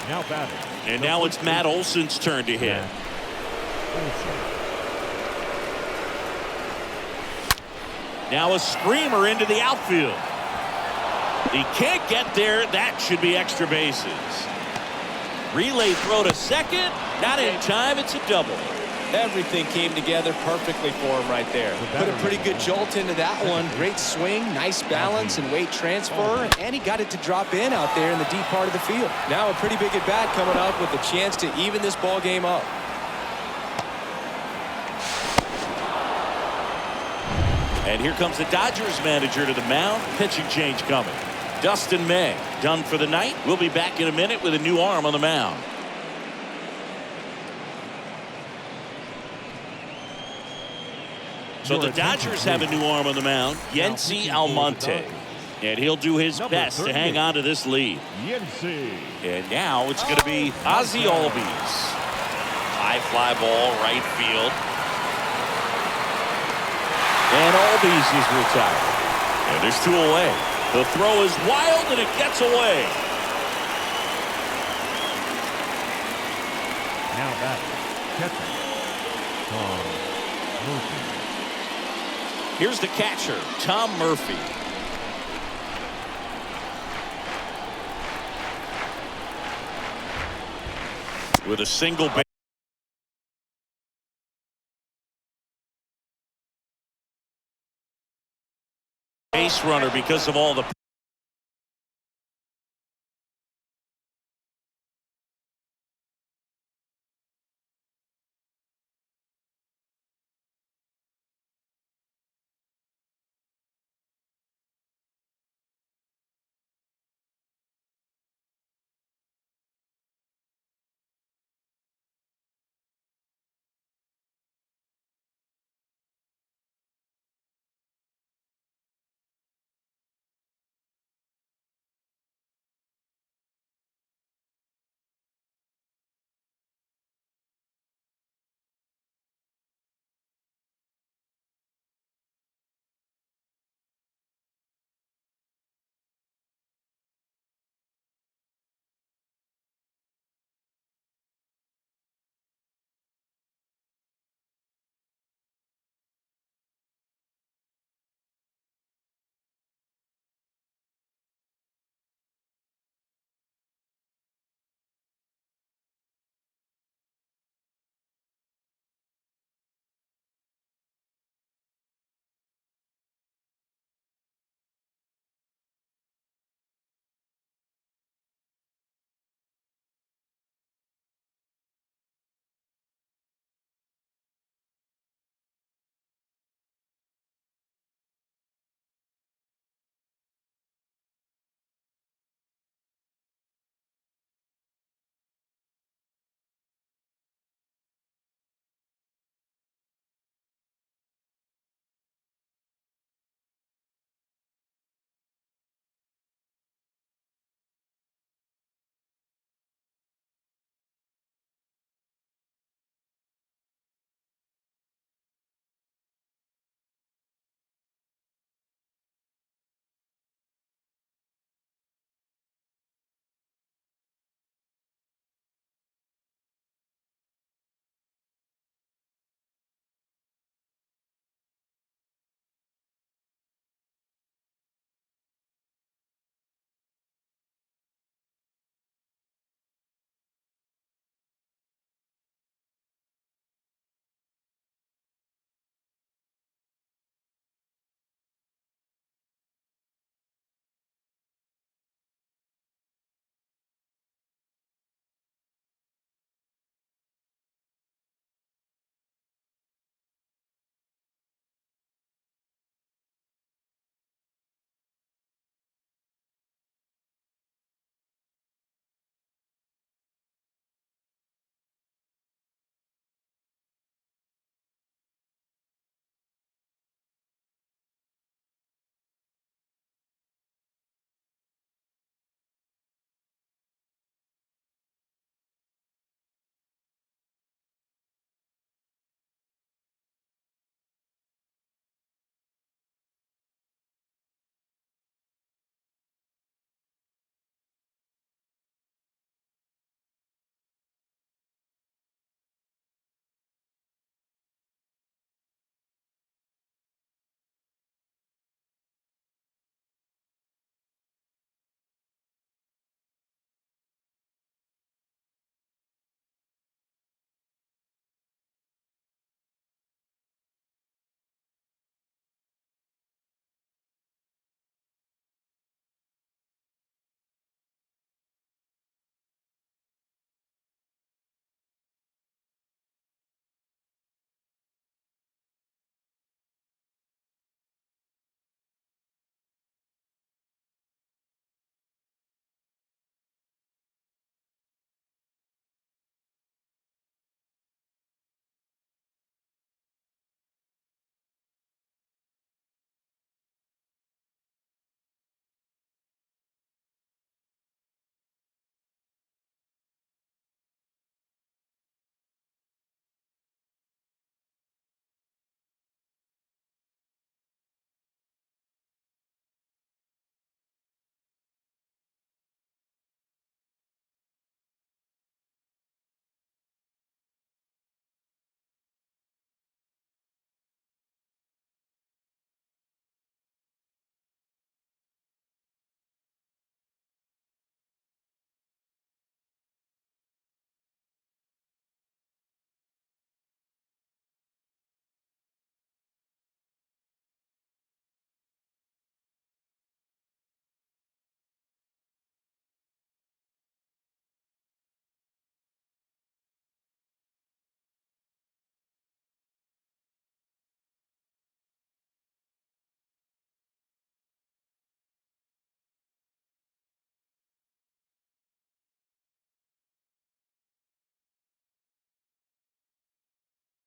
Now batting. And now it's Matt Olson's turn to hit. Now a screamer into the outfield. He can't get there. That should be extra bases. Relay throw to second. Not in time. It's a double. Everything came together perfectly for him right there. Put a pretty good jolt into that one. Great swing, nice balance and weight transfer, and he got it to drop in out there in the deep part of the field. Now a pretty big at bat coming up with a chance to even this ball game up. And here comes the Dodgers manager to the mound. Pitching change coming. Dustin May done for the night. We'll be back in a minute with a new arm on the mound. So the Dodgers have a new arm on the mound, Yency Almonte. And he'll do his best to hang on to this lead. Yency. And now it's going to be Ozzie Albies. High fly ball, right field. And Albies is retired. And there's 2 away. The throw is wild and it gets away. Now batting, catcher, Tom Murphy. Here's the catcher, Tom Murphy. With a single base runner because of all the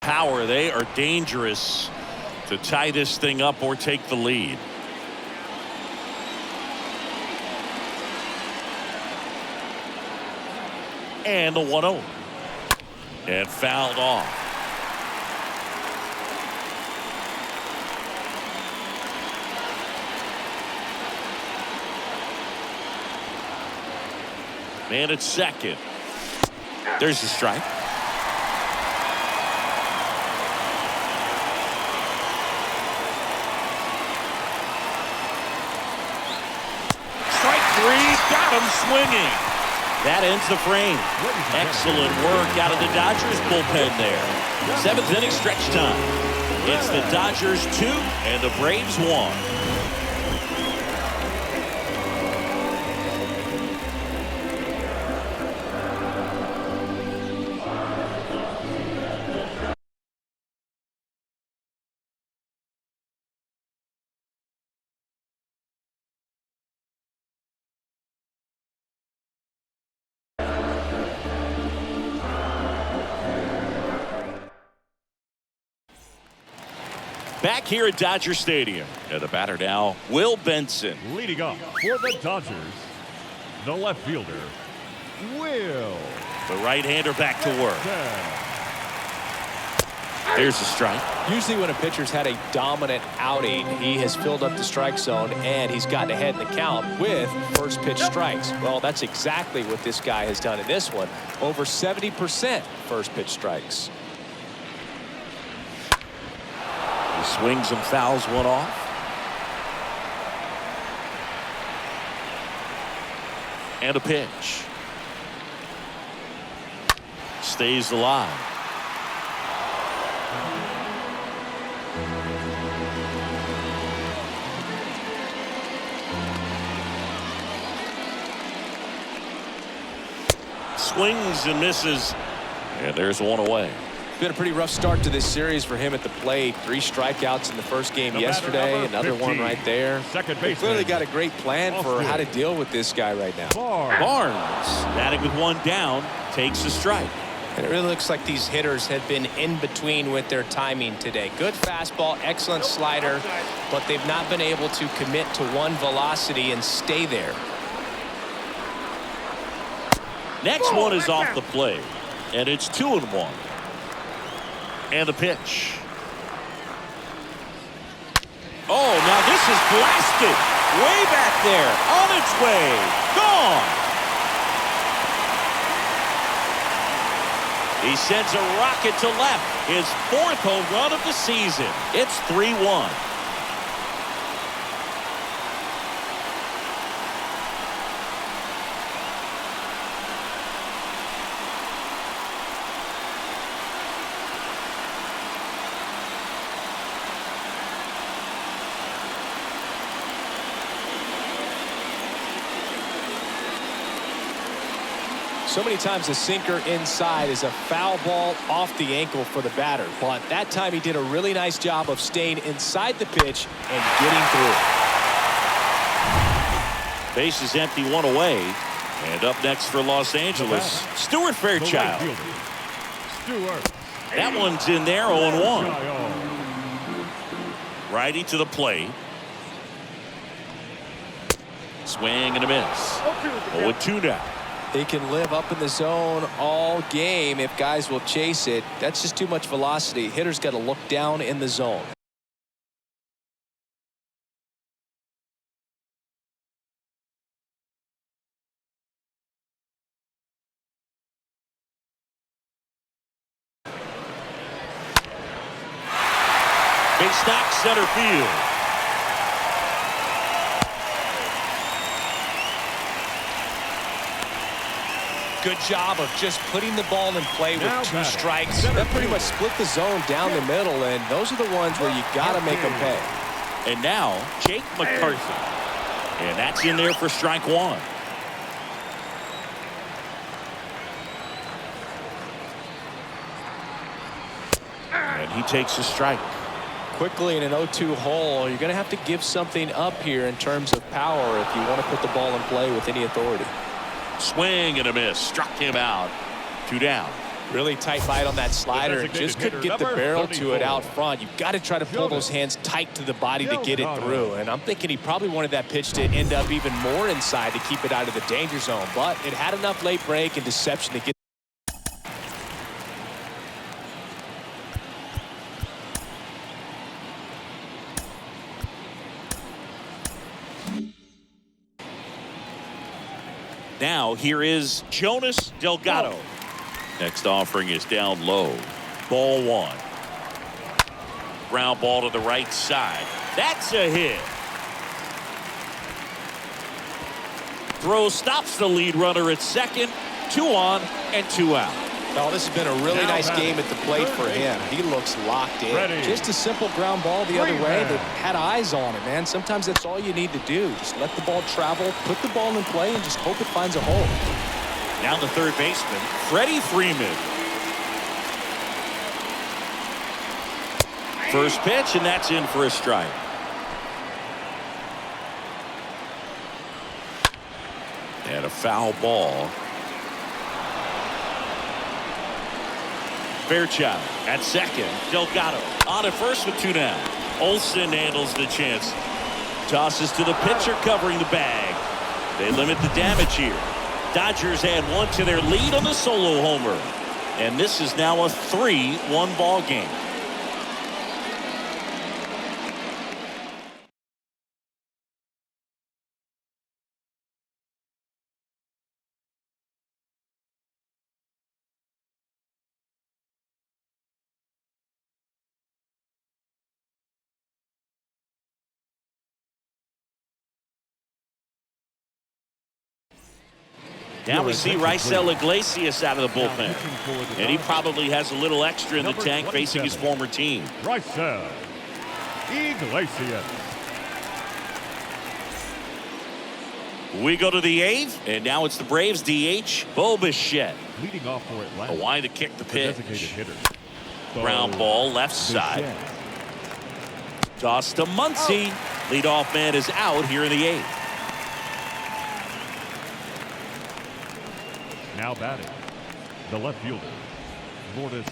power. They are dangerous to tie this thing up or take the lead. And the 1-0. And fouled off. Man at second. There's the strike. Strike three. Got him swinging. That ends the frame. Excellent work out of the Dodgers bullpen there. 7th inning stretch time. It's the Dodgers 2 and the Braves 1. Back here at Dodger Stadium. And the batter now, Will Benson. Leading off for the Dodgers, the left fielder, Will. The right-hander back to work. There's the strike. Usually when a pitcher's had a dominant outing, he has filled up the strike zone and he's gotten ahead in the count with first pitch strikes. Well, that's exactly what this guy has done in this one. Over 70% first pitch strikes. He swings and fouls one off. And a pitch. Stays alive. Swings and misses. And there's one away. Been a pretty rough start to this series for him at the plate. 3 strikeouts in the first game yesterday. Another 15, one right there. They clearly got a great plan for how to deal with this guy right now. Barnes batting with 1 down takes a strike. And it really looks like these hitters have been in between with their timing today. Good fastball, excellent slider, but they've not been able to commit to one velocity and stay there. Next one is off the plate, and it's 2-1. And the pitch. Oh, now this is blasted. Way back there. On its way. Gone. He sends a rocket to left. His 4th home run of the season. It's 3-1. So many times a sinker inside is a foul ball off the ankle for the batter. But that time he did a really nice job of staying inside the pitch and getting through. Base is empty, 1 away. And up next for Los Angeles, Stuart Fairchild. That one's in there, 0-1. Righty to the plate. Swing and a miss. 0-2 now. He can live up in the zone all game if guys will chase it. That's just too much velocity. Hitter's got to look down in the zone. Big knock center field. Good job of just putting the ball in play with 2 strikes. That pretty much split the zone down the middle, and those are the ones where you got to make them pay. And now, Jake McCarthy. And that's in there for strike 1. And he takes a strike. Quickly in an 0-2 hole, you're going to have to give something up here in terms of power if you want to put the ball in play with any authority. Swing and a miss. Struck him out. 2 down. Really tight bite on that slider. Just couldn't get the barrel to it out front. You've got to try to pull those hands tight to the body to get it through. And I'm thinking he probably wanted that pitch to end up even more inside to keep it out of the danger zone. But it had enough late break and deception to get. Now here is Jonas Delgado. Next offering is down low. Ball one. Ground ball to the right side. That's a hit. Throw stops the lead runner at second. 2 on and 2 out. Oh, this has been a really nice game at the plate for him. He looks locked in. Just a simple ground ball the other way. They had eyes on it, man. Sometimes that's all you need to do. Just let the ball travel, put the ball in play, and just hope it finds a hole. Now the third baseman, Freddie Freeman. First pitch, and that's in for a strike. And a foul ball. Fairchild at second. Delgado on at first with 2 down. Olsen handles the chance. Tosses to the pitcher covering the bag. They limit the damage here. Dodgers add 1 to their lead on the solo homer. And this is now a 3-1 ball game. Now we see Raisel Iglesias out of the bullpen. And he probably has a little extra in the tank facing his former team. Raisel Iglesias. We go to the 8th, and now it's the Braves DH, Bo Bichette. Leading off for Atlanta. A line to kick the pitch. Hitter. Ground ball left side. Toss to Muncy. Leadoff man is out here in the 8th. Now batting, the left fielder, Lourdes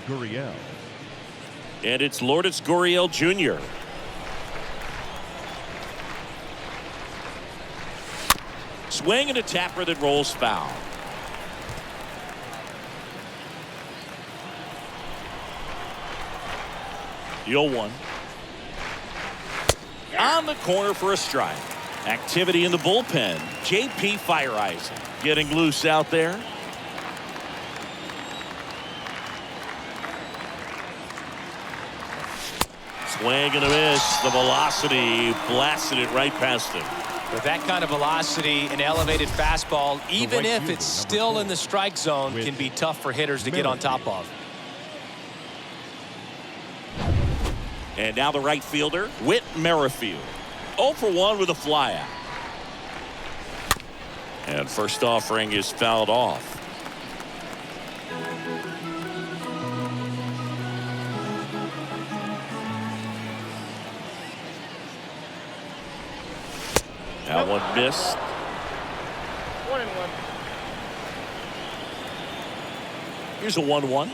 Gurriel. And it's Lourdes Gurriel Jr. Swing and a tapper that rolls foul. The 0-1. On the corner for a strike. Activity in the bullpen. J.P. Fireisen getting loose out there. Swing and a miss. The velocity blasted it right past him. With that kind of velocity, an elevated fastball, even if it's still in the strike zone, can be tough for hitters to get on top of. And now the right fielder, Whit Merrifield. 0 for 1 with a flyout. And first offering is fouled off. That one missed. 1-1. Here's a 1-1.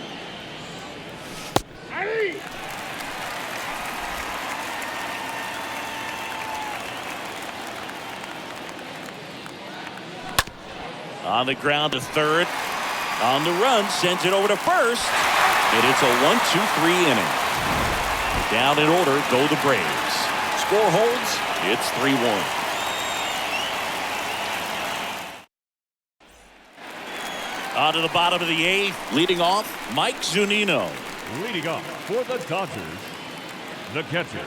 On the ground to third. On the run, sends it over to first. And it's a 1-2-3 inning. Down in order go the Braves. Score holds. It's 3-1. On to the bottom of the 8th. Leading off, Mike Zunino. Leading off for the Dodgers, the catcher,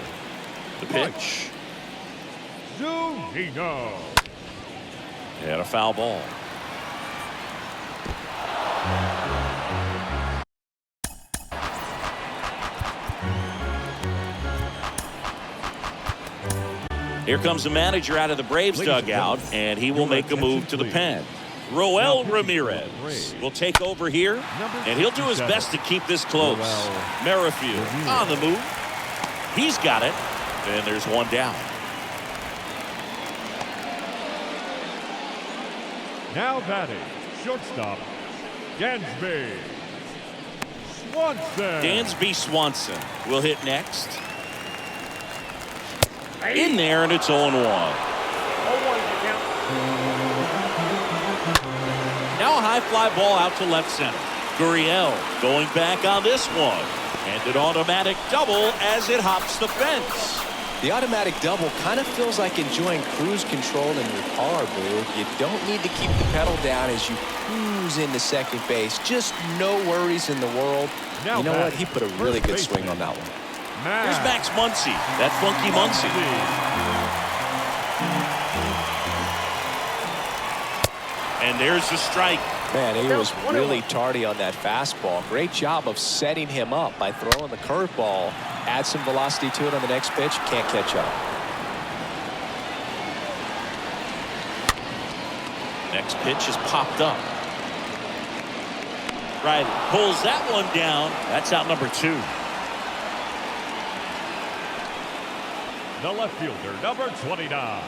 The pitch. Zunino. And a foul ball. Here comes the manager out of the Braves dugout, and he will make a move to the pen. Roel Ramirez will take over here, and he'll do his best to keep this close. Merrifield on the move. He's got it, and there's one down. Now batting, shortstop, Dansby Swanson. Dansby Swanson will hit next. In there, and it's 0-1. 0-1 is your count. Now a high fly ball out to left center. Gurriel going back on this one. And an automatic double as it hops the fence. The automatic double kind of feels like enjoying cruise control in your car, Boog. You don't need to keep the pedal down as you cruise into second base. Just no worries in the world. Now you know back, what? He put a really good baseman. swing on that one. Here's Max Muncy. That funky Muncy. And there's the strike. Man, he was really tardy on that fastball. Great job of setting him up by throwing the curveball. Add some velocity to it on the next pitch. Can't catch up. Next pitch is popped up. Riley pulls that one down. That's out number 2. The left fielder, number 29.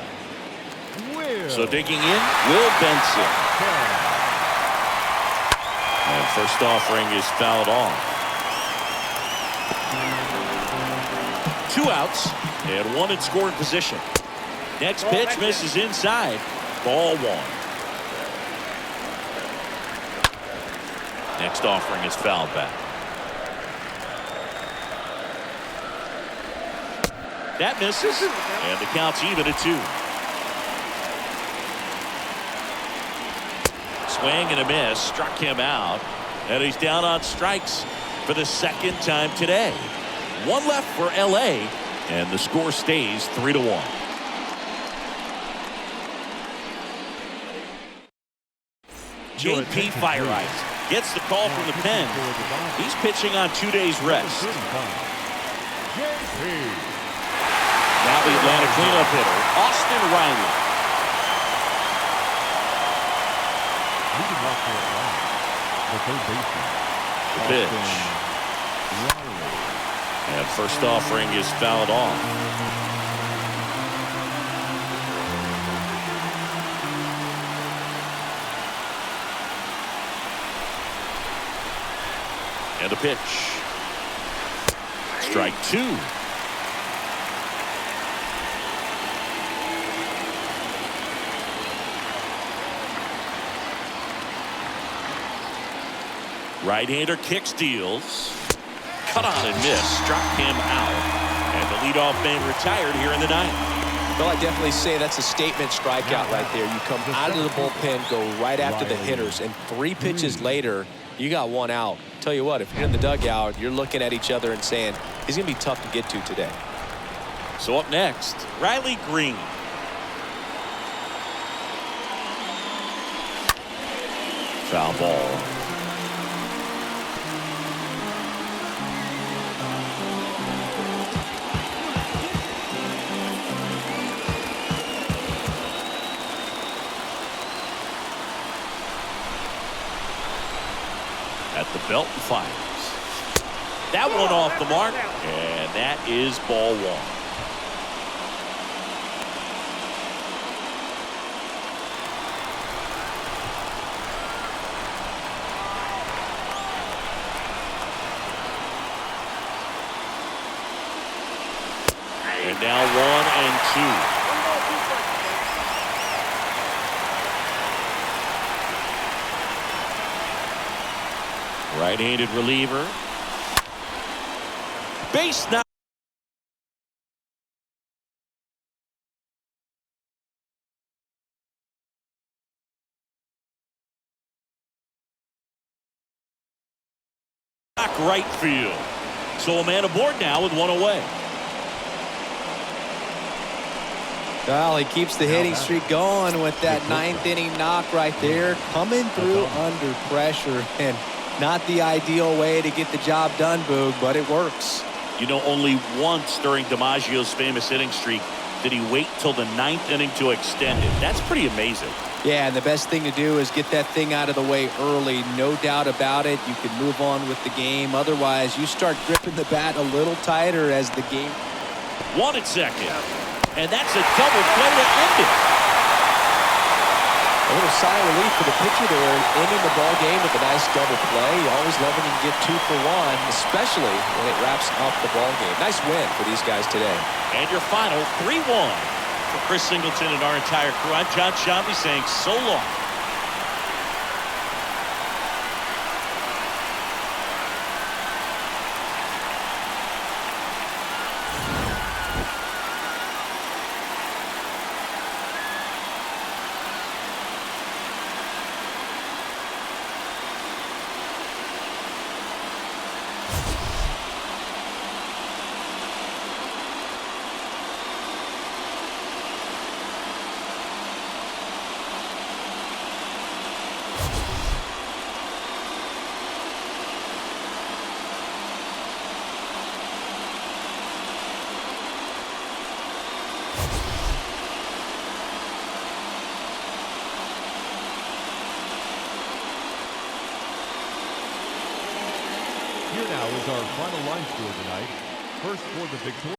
So digging in, Will Benson. And first offering is fouled off. 2 outs and 1 in scoring position. Next pitch misses inside. Ball 1. Next offering is fouled back. That misses, and the count's even at 2. Swing and a miss, struck him out, and he's down on strikes for the second time today. 1 left for LA, and the score stays 3-1. JP Fire Ice gets the call from the pen. He's pitching on 2 days rest. Now the Atlanta cleanup hitter, Austin Riley. The pitch. And first offering is fouled off. And a pitch. Strike 2. Right-hander kick steals. Cut on and miss. Struck him out. And the leadoff man retired here in the 9th. Well, I definitely say that's a statement strikeout right there. You come out of the bullpen, go right after the hitters, and 3 pitches later, you got 1 out. Tell you what, if you're in the dugout, you're looking at each other and saying, he's going to be tough to get to today. So up next, Riley Green. Foul ball. At the belt and fires. That one off the mark, and that is ball 1. And now 1 and 2. Right-handed reliever. Base knock. Right field. So a man aboard now with 1 away. Well, he keeps the hitting streak going with that 9th inning knock right there. Coming through under pressure, and not the ideal way to get the job done, Boog, but it works. You know, only once during DiMaggio's famous inning streak did he wait till the 9th inning to extend it. That's pretty amazing. Yeah, and the best thing to do is get that thing out of the way early. No doubt about it. You can move on with the game. Otherwise, you start gripping the bat a little tighter as the game. 1 at second. And that's a double play to end it. A little sigh of relief for the pitcher there, ending the ball game with a nice double play. You always love when you can get 2 for 1, especially when it wraps up the ball game. Nice win for these guys today. And your final 3-1 for Chris Singleton and our entire crew. I'm John Shambi saying so long. Here now is our final line score tonight. First for the Victoria.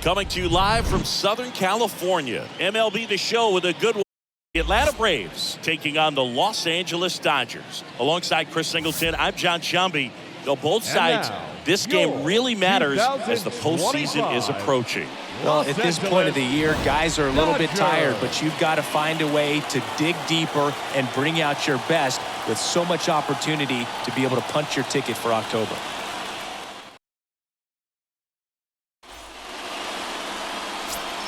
Coming to you live from Southern California. MLB The Show with a good one. The Atlanta Braves taking on the Los Angeles Dodgers. Alongside Chris Singleton, I'm John Shambi. Though both sides, this game really matters as the postseason is approaching. Well, at this point of the year, guys are a little bit tired, but you've got to find a way to dig deeper and bring out your best with so much opportunity to be able to punch your ticket for October.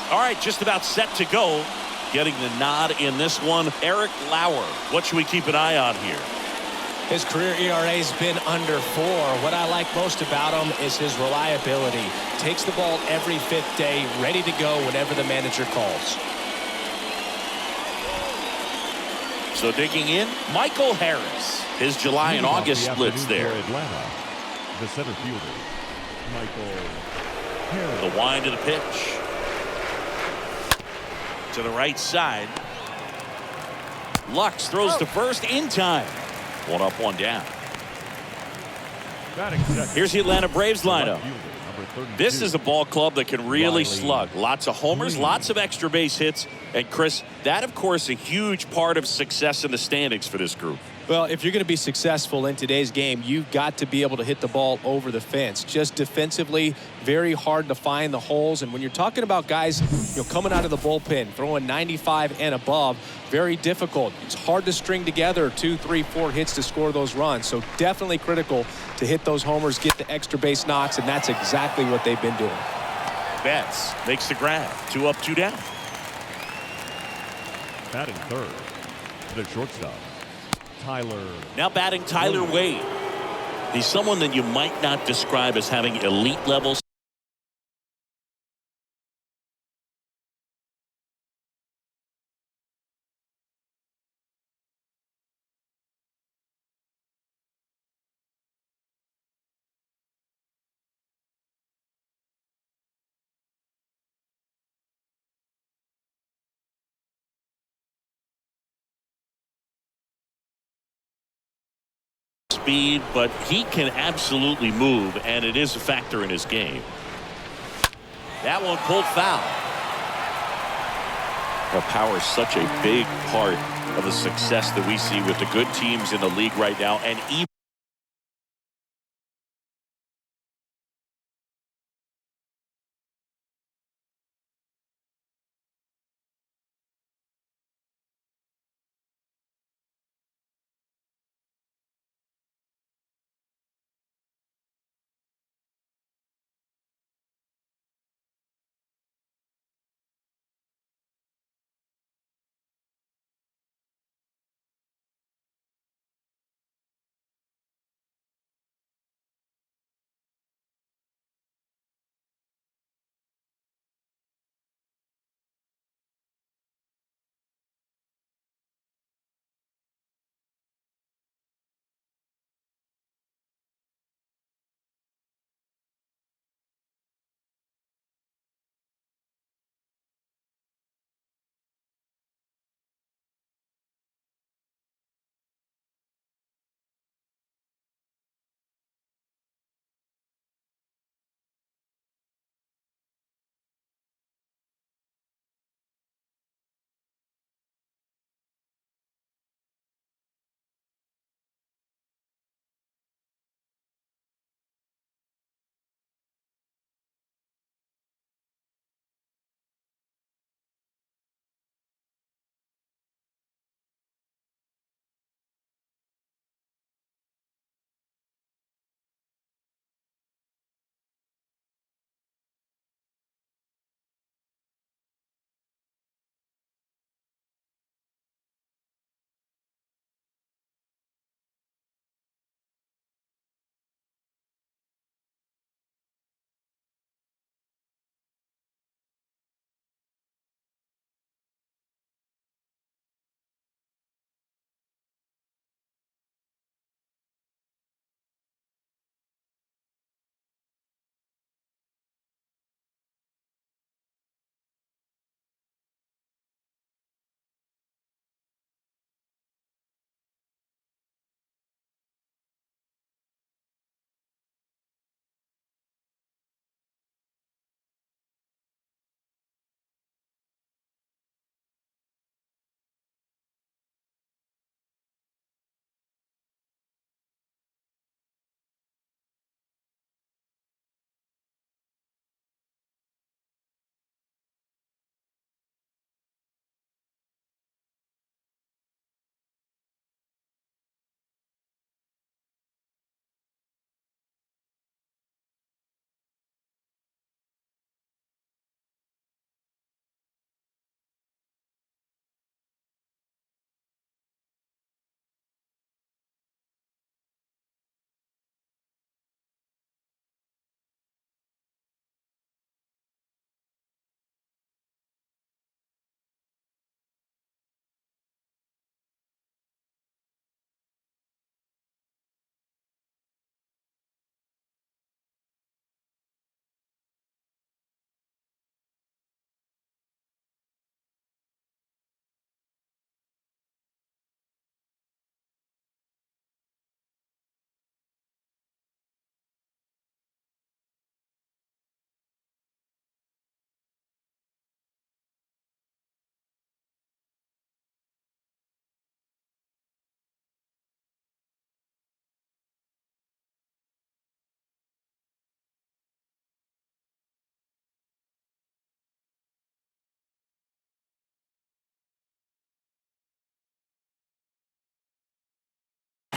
All right, just about set to go. Getting the nod in this one, Eric Lauer. What should we keep an eye on here? His career ERA's been under 4. What I like most about him is his reliability. Takes the ball every 5th day, ready to go whenever the manager calls. So digging in, Michael Harris. His July and August splits there. Atlanta, the center fielder, Michael Harris. The wind of the pitch. To the right side. Lux throws to first in time. 1 up, 1 down. Here's the Atlanta Braves lineup. This is a ball club that can really slug. Lots of homers, lots of extra base hits. And Chris, that of course a huge part of success in the standings for this group. Well, if you're going to be successful in today's game, you've got to be able to hit the ball over the fence. Just defensively, very hard to find the holes. And when you're talking about guys, coming out of the bullpen, throwing 95 and above, very difficult. It's hard to string together 2, 3, 4 hits to score those runs. So definitely critical to hit those homers, get the extra base knocks, and that's exactly what they've been doing. Betts makes the grab. 2 up, 2 down. Batting third, the shortstop, Tyler. Now batting Tyler Wade. He's someone that you might not describe as having elite levels. Speed, but he can absolutely move, and it is a factor in his game. That one pulled foul. Well, power is such a big part of the success that we see with the good teams in the league right now, and even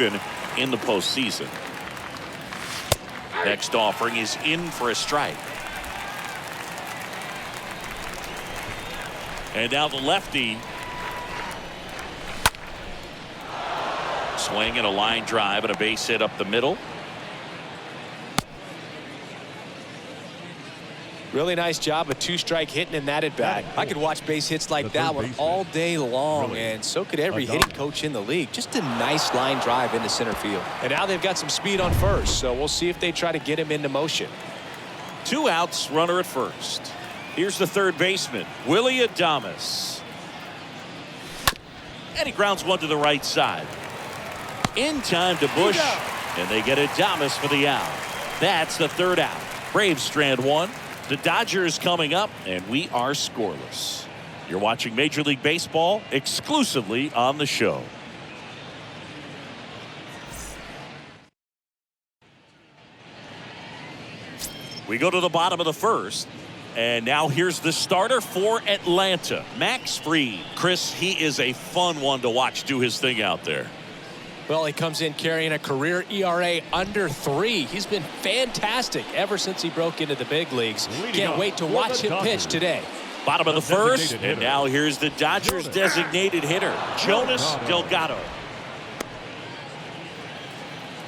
even in the postseason. Next offering is in for a strike. And now the lefty. Swing and a line drive and a base hit up the middle. Really nice job of 2-strike hitting in that at bat. I could watch base hits like that one all day long, and so could every hitting coach in the league. Just a nice line drive into center field. And now they've got some speed on first, so we'll see if they try to get him into motion. 2 outs, runner at first. Here's the third baseman, Willy Adames. And he grounds one to the right side. In time to Bush, and they get Adames for the out. That's the third out. Braves strand one. The Dodgers coming up, and we are scoreless. You're watching Major League Baseball exclusively on the show. We go to the bottom of the first, and now here's the starter for Atlanta, Max Fried. Chris, he is a fun one to watch do his thing out there. Well, he comes in carrying a career ERA under 3. He's been fantastic ever since he broke into the big leagues. Can't wait to watch him pitch today. Bottom of the first, and now here's the Dodgers designated hitter, Jonas Delgado.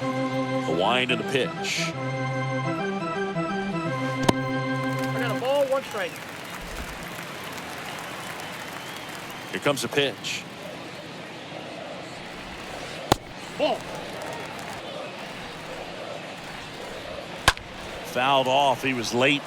The wind and the pitch. I got a ball, 1 strike. Here comes the pitch. Ball. Fouled off. He was late.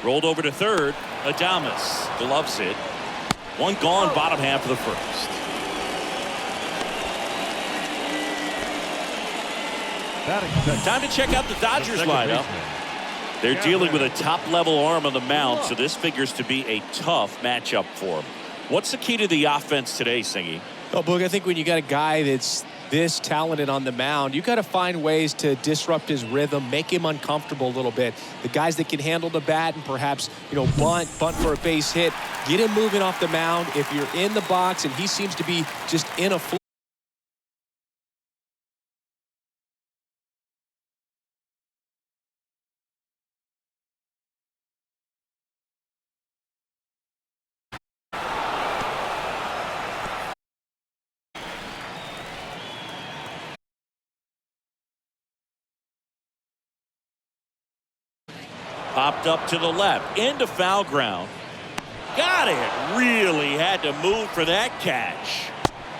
Rolled over to third. Adames gloves it. One gone, bottom half of the first. Time to check out the Dodgers lineup. They're dealing with a top-level arm on the mound, so this figures to be a tough matchup for them. What's the key to the offense today, Singy? Oh, Boog, I think when you got a guy that's this talented on the mound, you got to find ways to disrupt his rhythm, make him uncomfortable a little bit. The guys that can handle the bat and perhaps, bunt for a base hit, get him moving off the mound. If you're in the box and he seems to be just in a flow, popped up to the left into foul ground. Got it. Really had to move for that catch.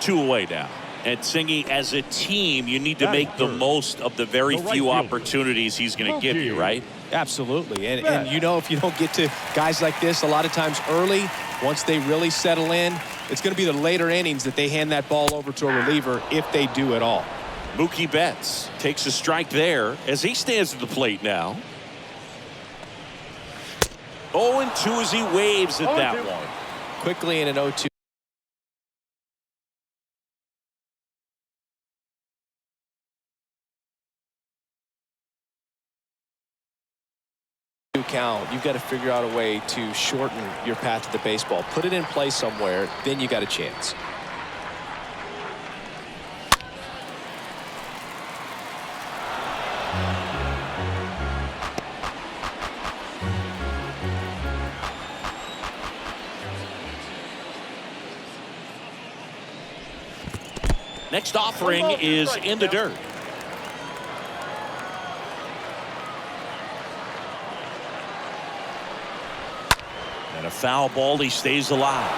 2 away now. And Singy, as a team, you need to make the most of the very few opportunities he's going to give you, right? Absolutely. And if you don't get to guys like this a lot of times early, once they really settle in, it's going to be the later innings that they hand that ball over to a reliever if they do at all. Mookie Betts takes a strike there as he stands at the plate now. 0-2 as he waves at that one. Quickly in an 0-2. Count. You've got to figure out a way to shorten your path to the baseball. Put it in play somewhere, then you got a chance. Next offering is in the dirt. And a foul ball, he stays alive.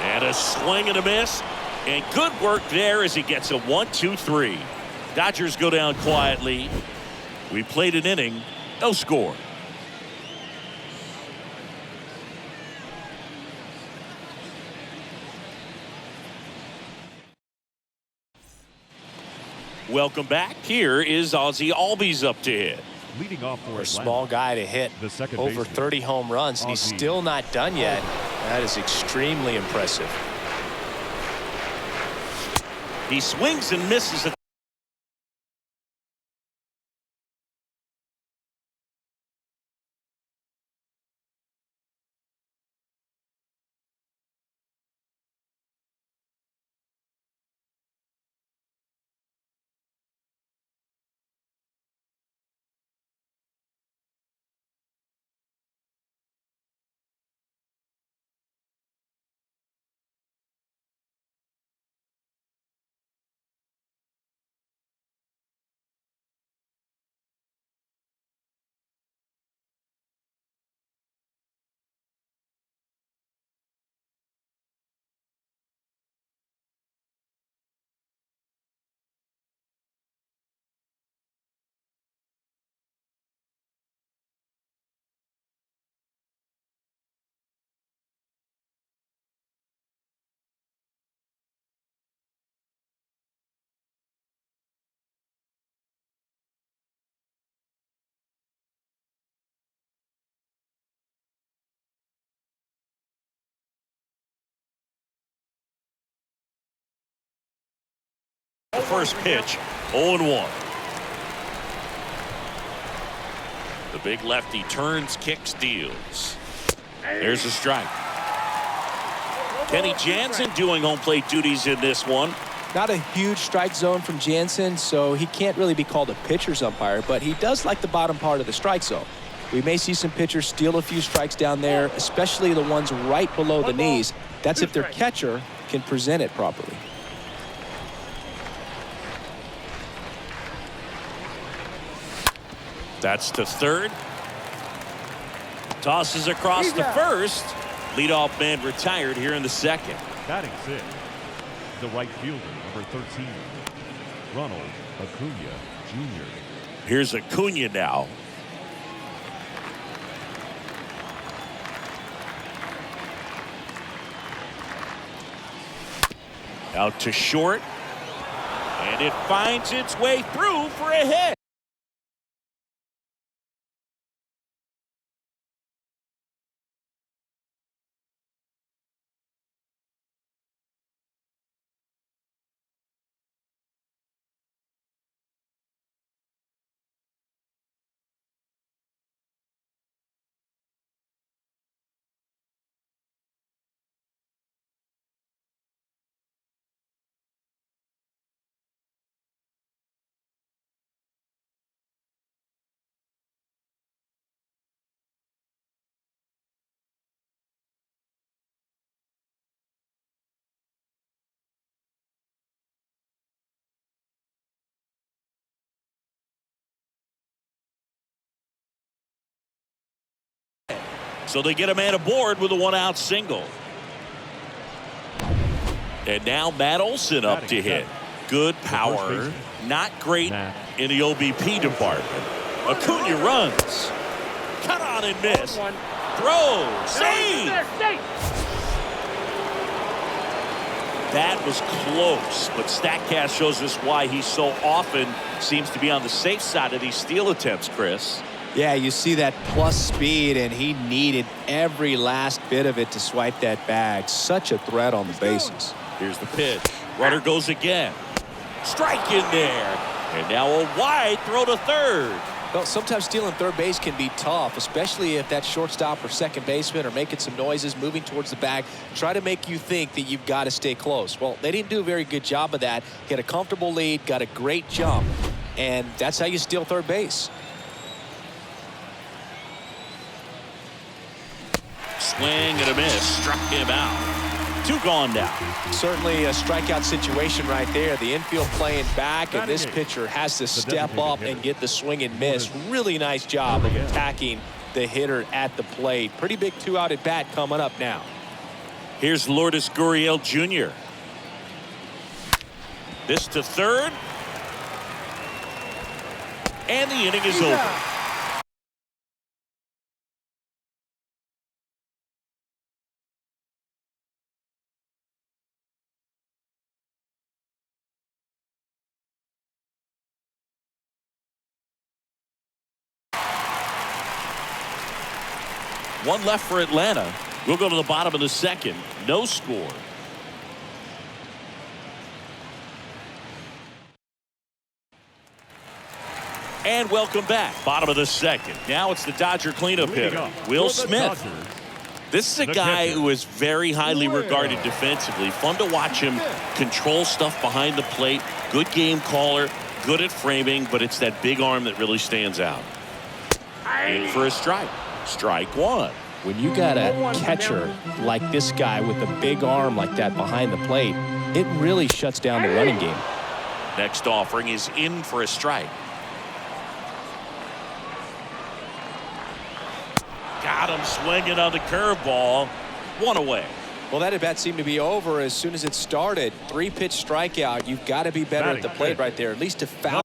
And a swing and a miss. And good work there as he gets a 1-2-3. Dodgers go down quietly. We played an inning, no score. Welcome back. Here is Ozzie Albies up to hit. Leading off for a small guy to hit over 30 home runs, and he's still not done yet. That is extremely impressive. He swings and misses it. First pitch, 0-1. The big lefty turns, kicks, deals. There's a strike. Kenny Jansen doing home plate duties in this one. Not a huge strike zone from Jansen, so he can't really be called a pitcher's umpire, but he does like the bottom part of the strike zone. We may see some pitchers steal a few strikes down there, especially the ones right below the knees. That's if their catcher can present it properly. That's to third. Tosses across to first. Leadoff man retired here in the second. Batting sixth, the right fielder, number 13, Ronald Acuna Jr. Here's Acuna now. Out to short. And it finds its way through for a hit. So they get a man aboard with a one-out single. And now Matt Olson up to hit. Good power, not great in the OBP department. Acuna runs. Cut on and miss. Throw. Save. That was close, but StatCast shows us why he so often seems to be on the safe side of these steal attempts, Chris. Yeah, you see that plus speed, and he needed every last bit of it to swipe that bag. Such a threat on the bases. Here's the pitch. Runner goes again. Strike in there. And now a wide throw to third. Well, sometimes stealing third base can be tough, especially if that shortstop or second baseman are making some noises, moving towards the bag, try to make you think that you've got to stay close. Well, they didn't do a very good job of that. Get a comfortable lead, got a great jump, and that's how you steal third base. Swing and a miss. Struck him out. Two gone now. Certainly a strikeout situation right there. The infield playing back, and this pitcher has to step up and get the swing and miss. Really nice job of attacking the hitter at the plate. Pretty big two-out at bat coming up now. Here's Lourdes Gurriel Jr. This to third. And the inning is over. One left for Atlanta. We'll go to the bottom of the second. No score. And welcome back. Bottom of the second. Now it's the Dodger cleanup hitter, Will Smith. This is a guy who is very highly regarded defensively. Fun to watch him control stuff behind the plate. Good game caller, good at framing, but it's that big arm that really stands out. In for a strike. Strike one. When you got a catcher like this guy with a big arm like that behind the plate, it really shuts down the running game. Next offering is in for a strike. Got him swinging on the curveball. One away. Well, that at bat seemed to be over as soon as it started. 3-pitch strikeout. You've got to be better at the plate right there, at least to foul.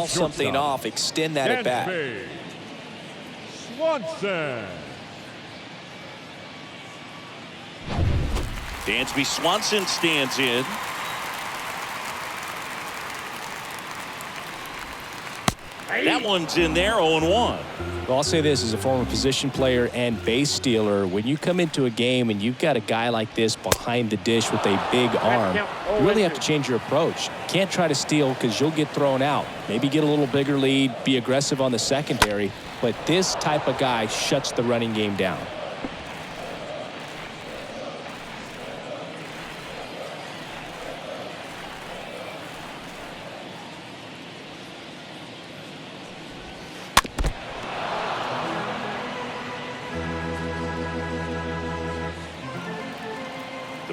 Something off, extend that at bat. Swanson. Dansby Swanson stands in. That one's in there, 0-1. Well, I'll say this as a former position player and base stealer. When you come into a game and you've got a guy like this behind the dish with a big arm, you really have to change your approach. Can't try to steal because you'll get thrown out. Maybe get a little bigger lead, be aggressive on the secondary. But this type of guy shuts the running game down.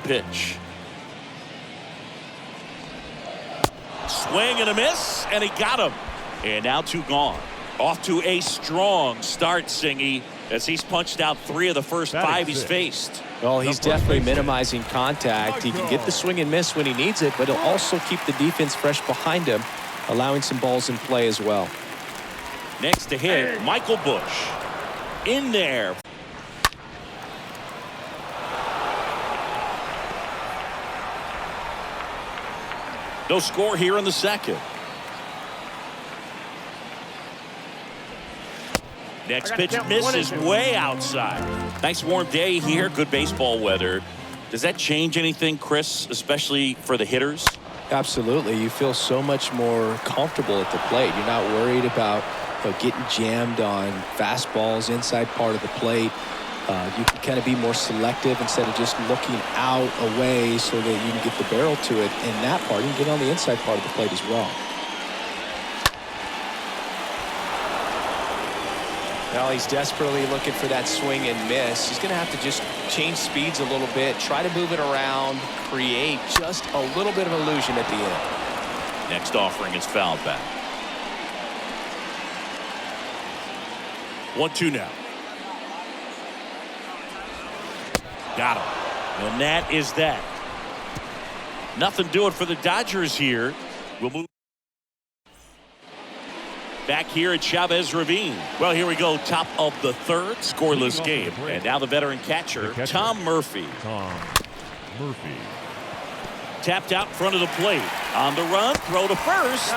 Pitch. Swing and a miss, and he got him. And now 2 gone. Off to a strong start, Singy, as he's punched out 3 of the first 5 he's faced. Well, he's definitely minimizing contact. He can get the swing and miss when he needs it, but he'll also keep the defense fresh behind him, allowing some balls in play as well. Next to hit, Michael Busch. In there. No score here in the second. Next pitch misses way outside. Nice warm day here. Good baseball weather. Does that change anything, Chris, especially for the hitters? Absolutely. You feel so much more comfortable at the plate. You're not worried about getting jammed on fastballs inside part of the plate. You can kind of be more selective instead of just looking out away so that you can get the barrel to it. In that part, you can get on the inside part of the plate as well. Well, he's desperately looking for that swing and miss. He's going to have to just change speeds a little bit, try to move it around, create just a little bit of illusion at the end. Next offering is fouled back. 1-2 now. Got him. And that is that. Nothing doing for the Dodgers here. We'll move back here at Chavez Ravine. Well, here we go. Top of the third. Scoreless game. And now the veteran catcher, Tom Murphy. Tom Murphy. Tapped out in front of the plate. On the run. Throw to first.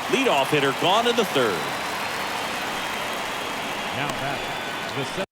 Leadoff hitter gone in the third. Now back to the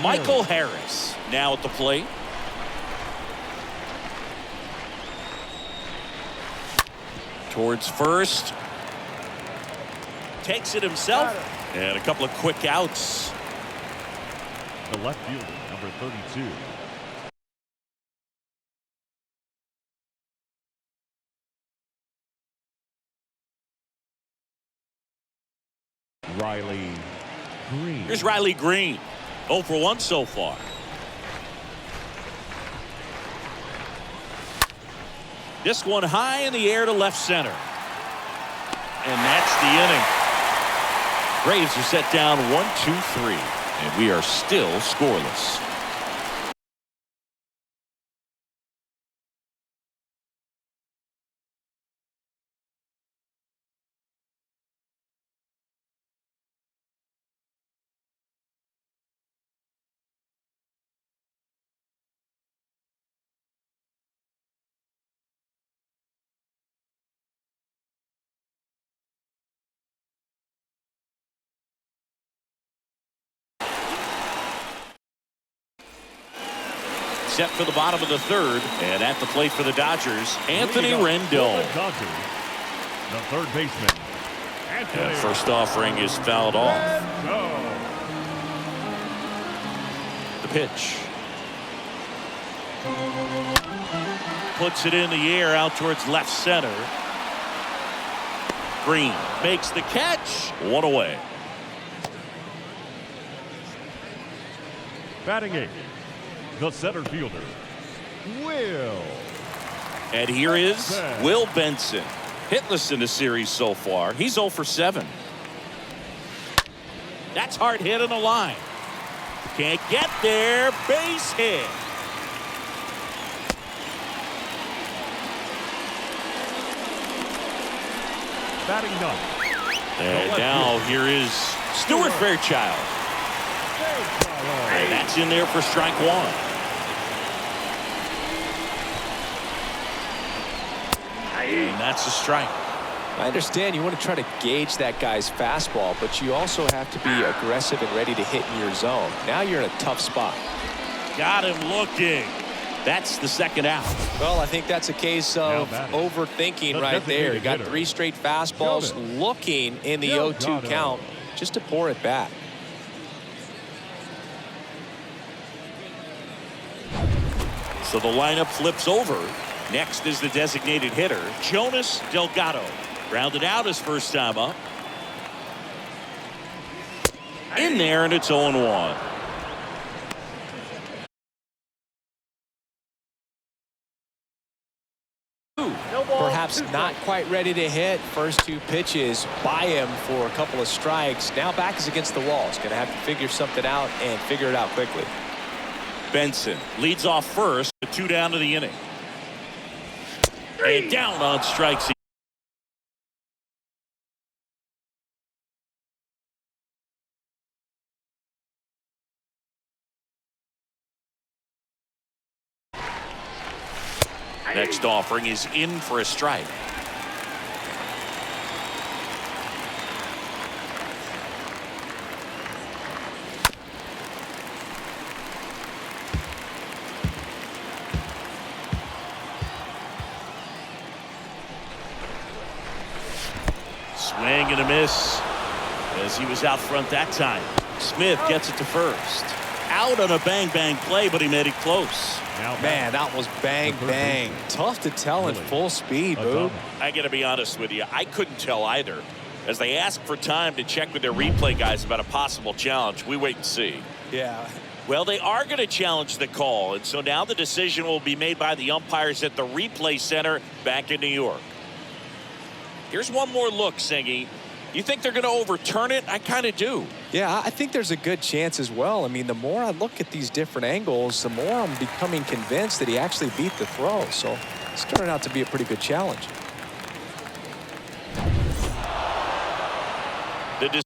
Michael Harris now at the plate. Towards first. Takes it himself. And a couple of quick outs. The left fielder, number 32. Riley Green. Here's Riley Green. 0 for 1 so far. This one high in the air to left center. And that's the inning. Braves are set down 1-2-3. And we are still scoreless. Set for the bottom of the third. And at the plate for the Dodgers, Anthony Rendon. The Dodgers, the third baseman. And first offering is fouled off. The pitch. Puts it in the air out towards left center. Green makes the catch. One away. Batting eighth, the center fielder, Will. And here is Will Benson. Hitless in the series so far. He's 0 for 7. That's hard hit on the line. Can't get there. Base hit. Batting ninth. And now here is Stuart Fairchild. And that's in there for strike one. And that's a strike. I understand you want to try to gauge that guy's fastball, but you also have to be aggressive and ready to hit in your zone. Now you're in a tough spot. Got him looking. That's the second out. Well, I think that's a case of overthinking right there. You got 3 straight fastballs looking in the 0-2 count just to pour it back. So the lineup flips over. Next is the designated hitter, Jonas Delgado. Grounded out his first time up. In there, and it's 0-1. Perhaps not quite ready to hit. First 2 pitches by him for a couple of strikes. Now back is against the wall. He's going to have to figure something out and figure it out quickly. Benson leads off first, 2 down to the inning. And down on strikes. Next offering is in for a strike. Swing and a miss as he was out front that time. Smith gets it to first. Out on a bang-bang play, but he made it close. Man, that was bang. Tough to tell in full speed, Boog. I got to be honest with you. I couldn't tell either. As they ask for time to check with their replay guys about a possible challenge, we wait and see. Yeah. Well, they are going to challenge the call, and so now the decision will be made by the umpires at the replay center back in New York. Here's one more look, Singy. You think they're going to overturn it? I kind of do. Yeah, I think there's a good chance as well. I mean, the more I look at these different angles, the more I'm becoming convinced that he actually beat the throw. So it's turning out to be a pretty good challenge. The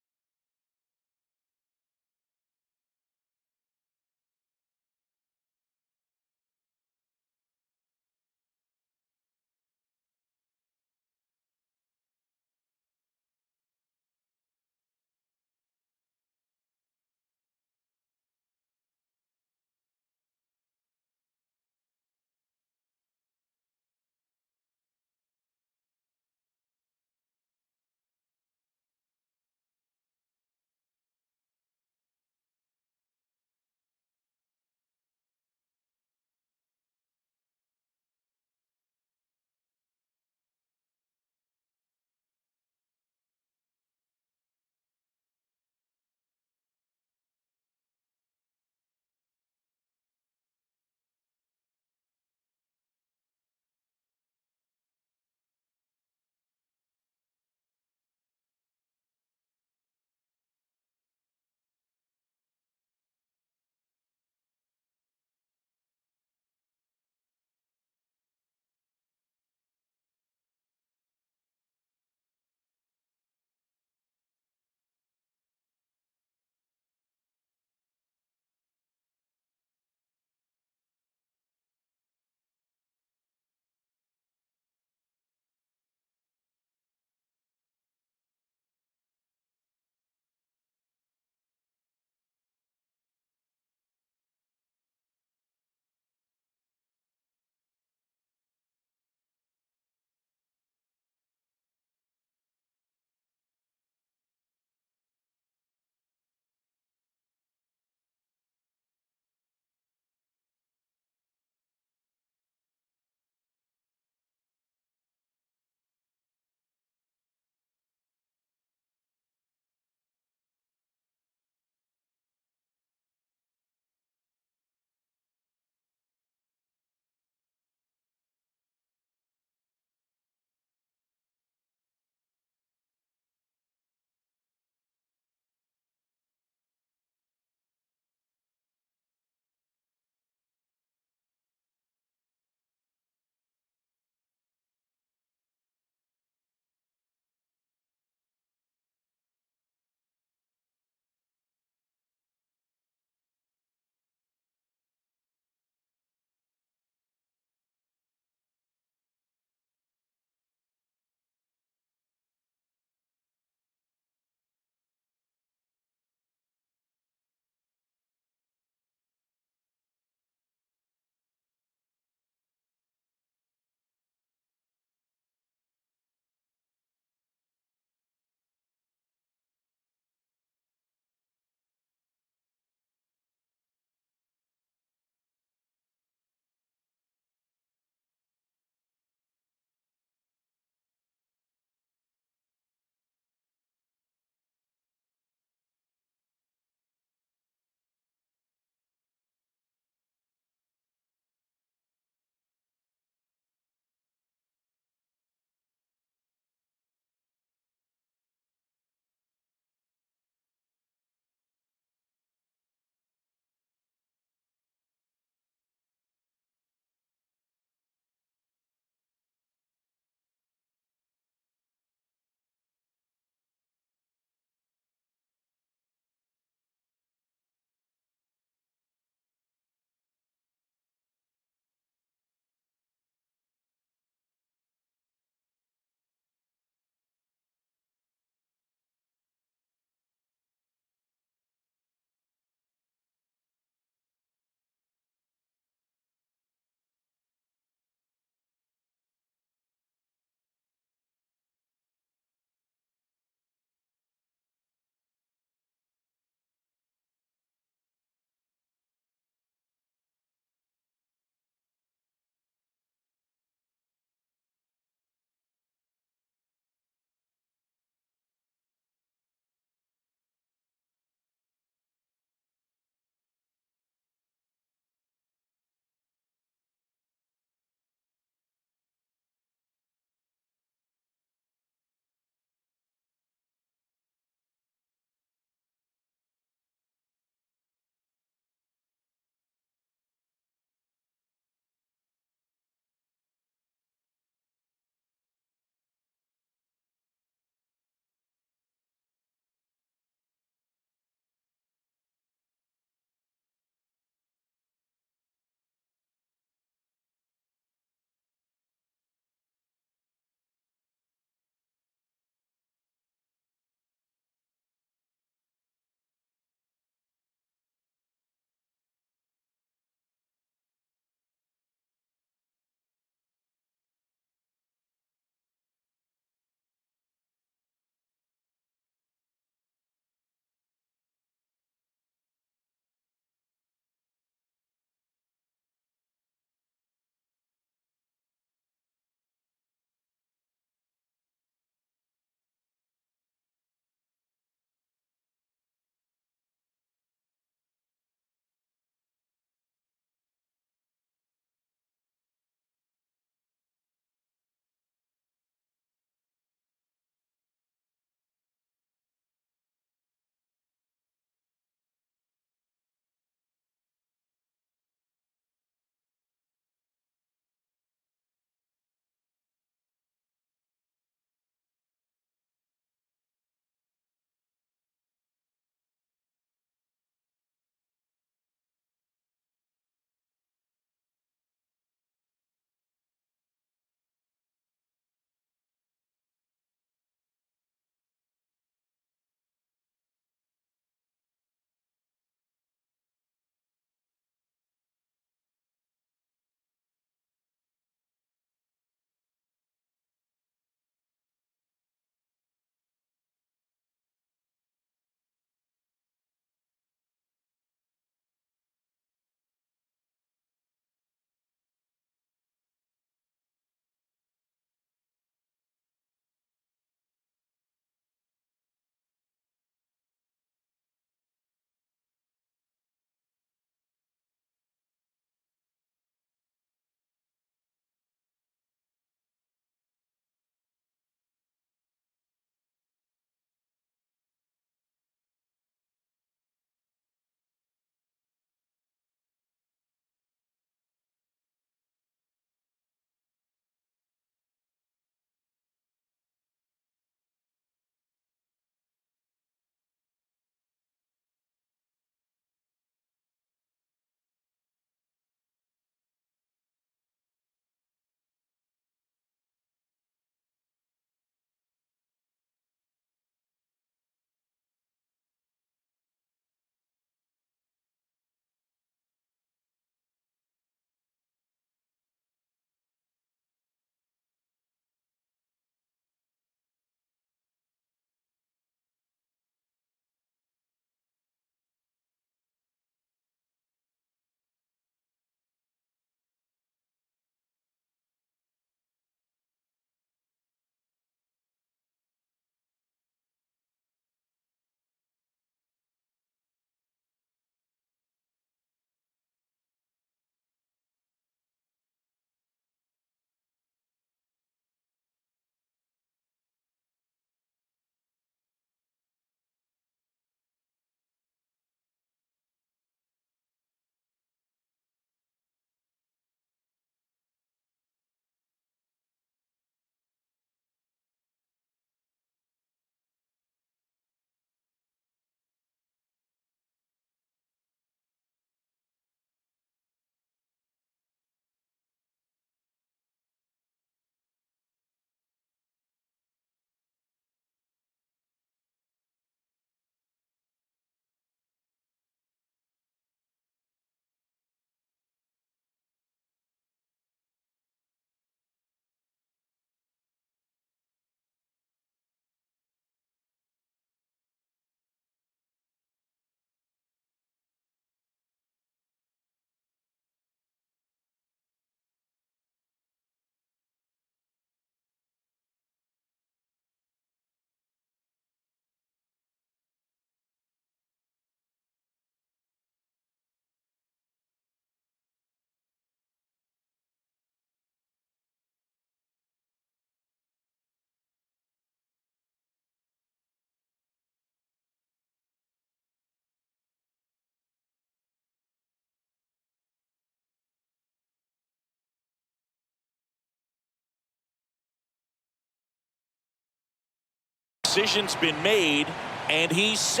decision's been made, and he's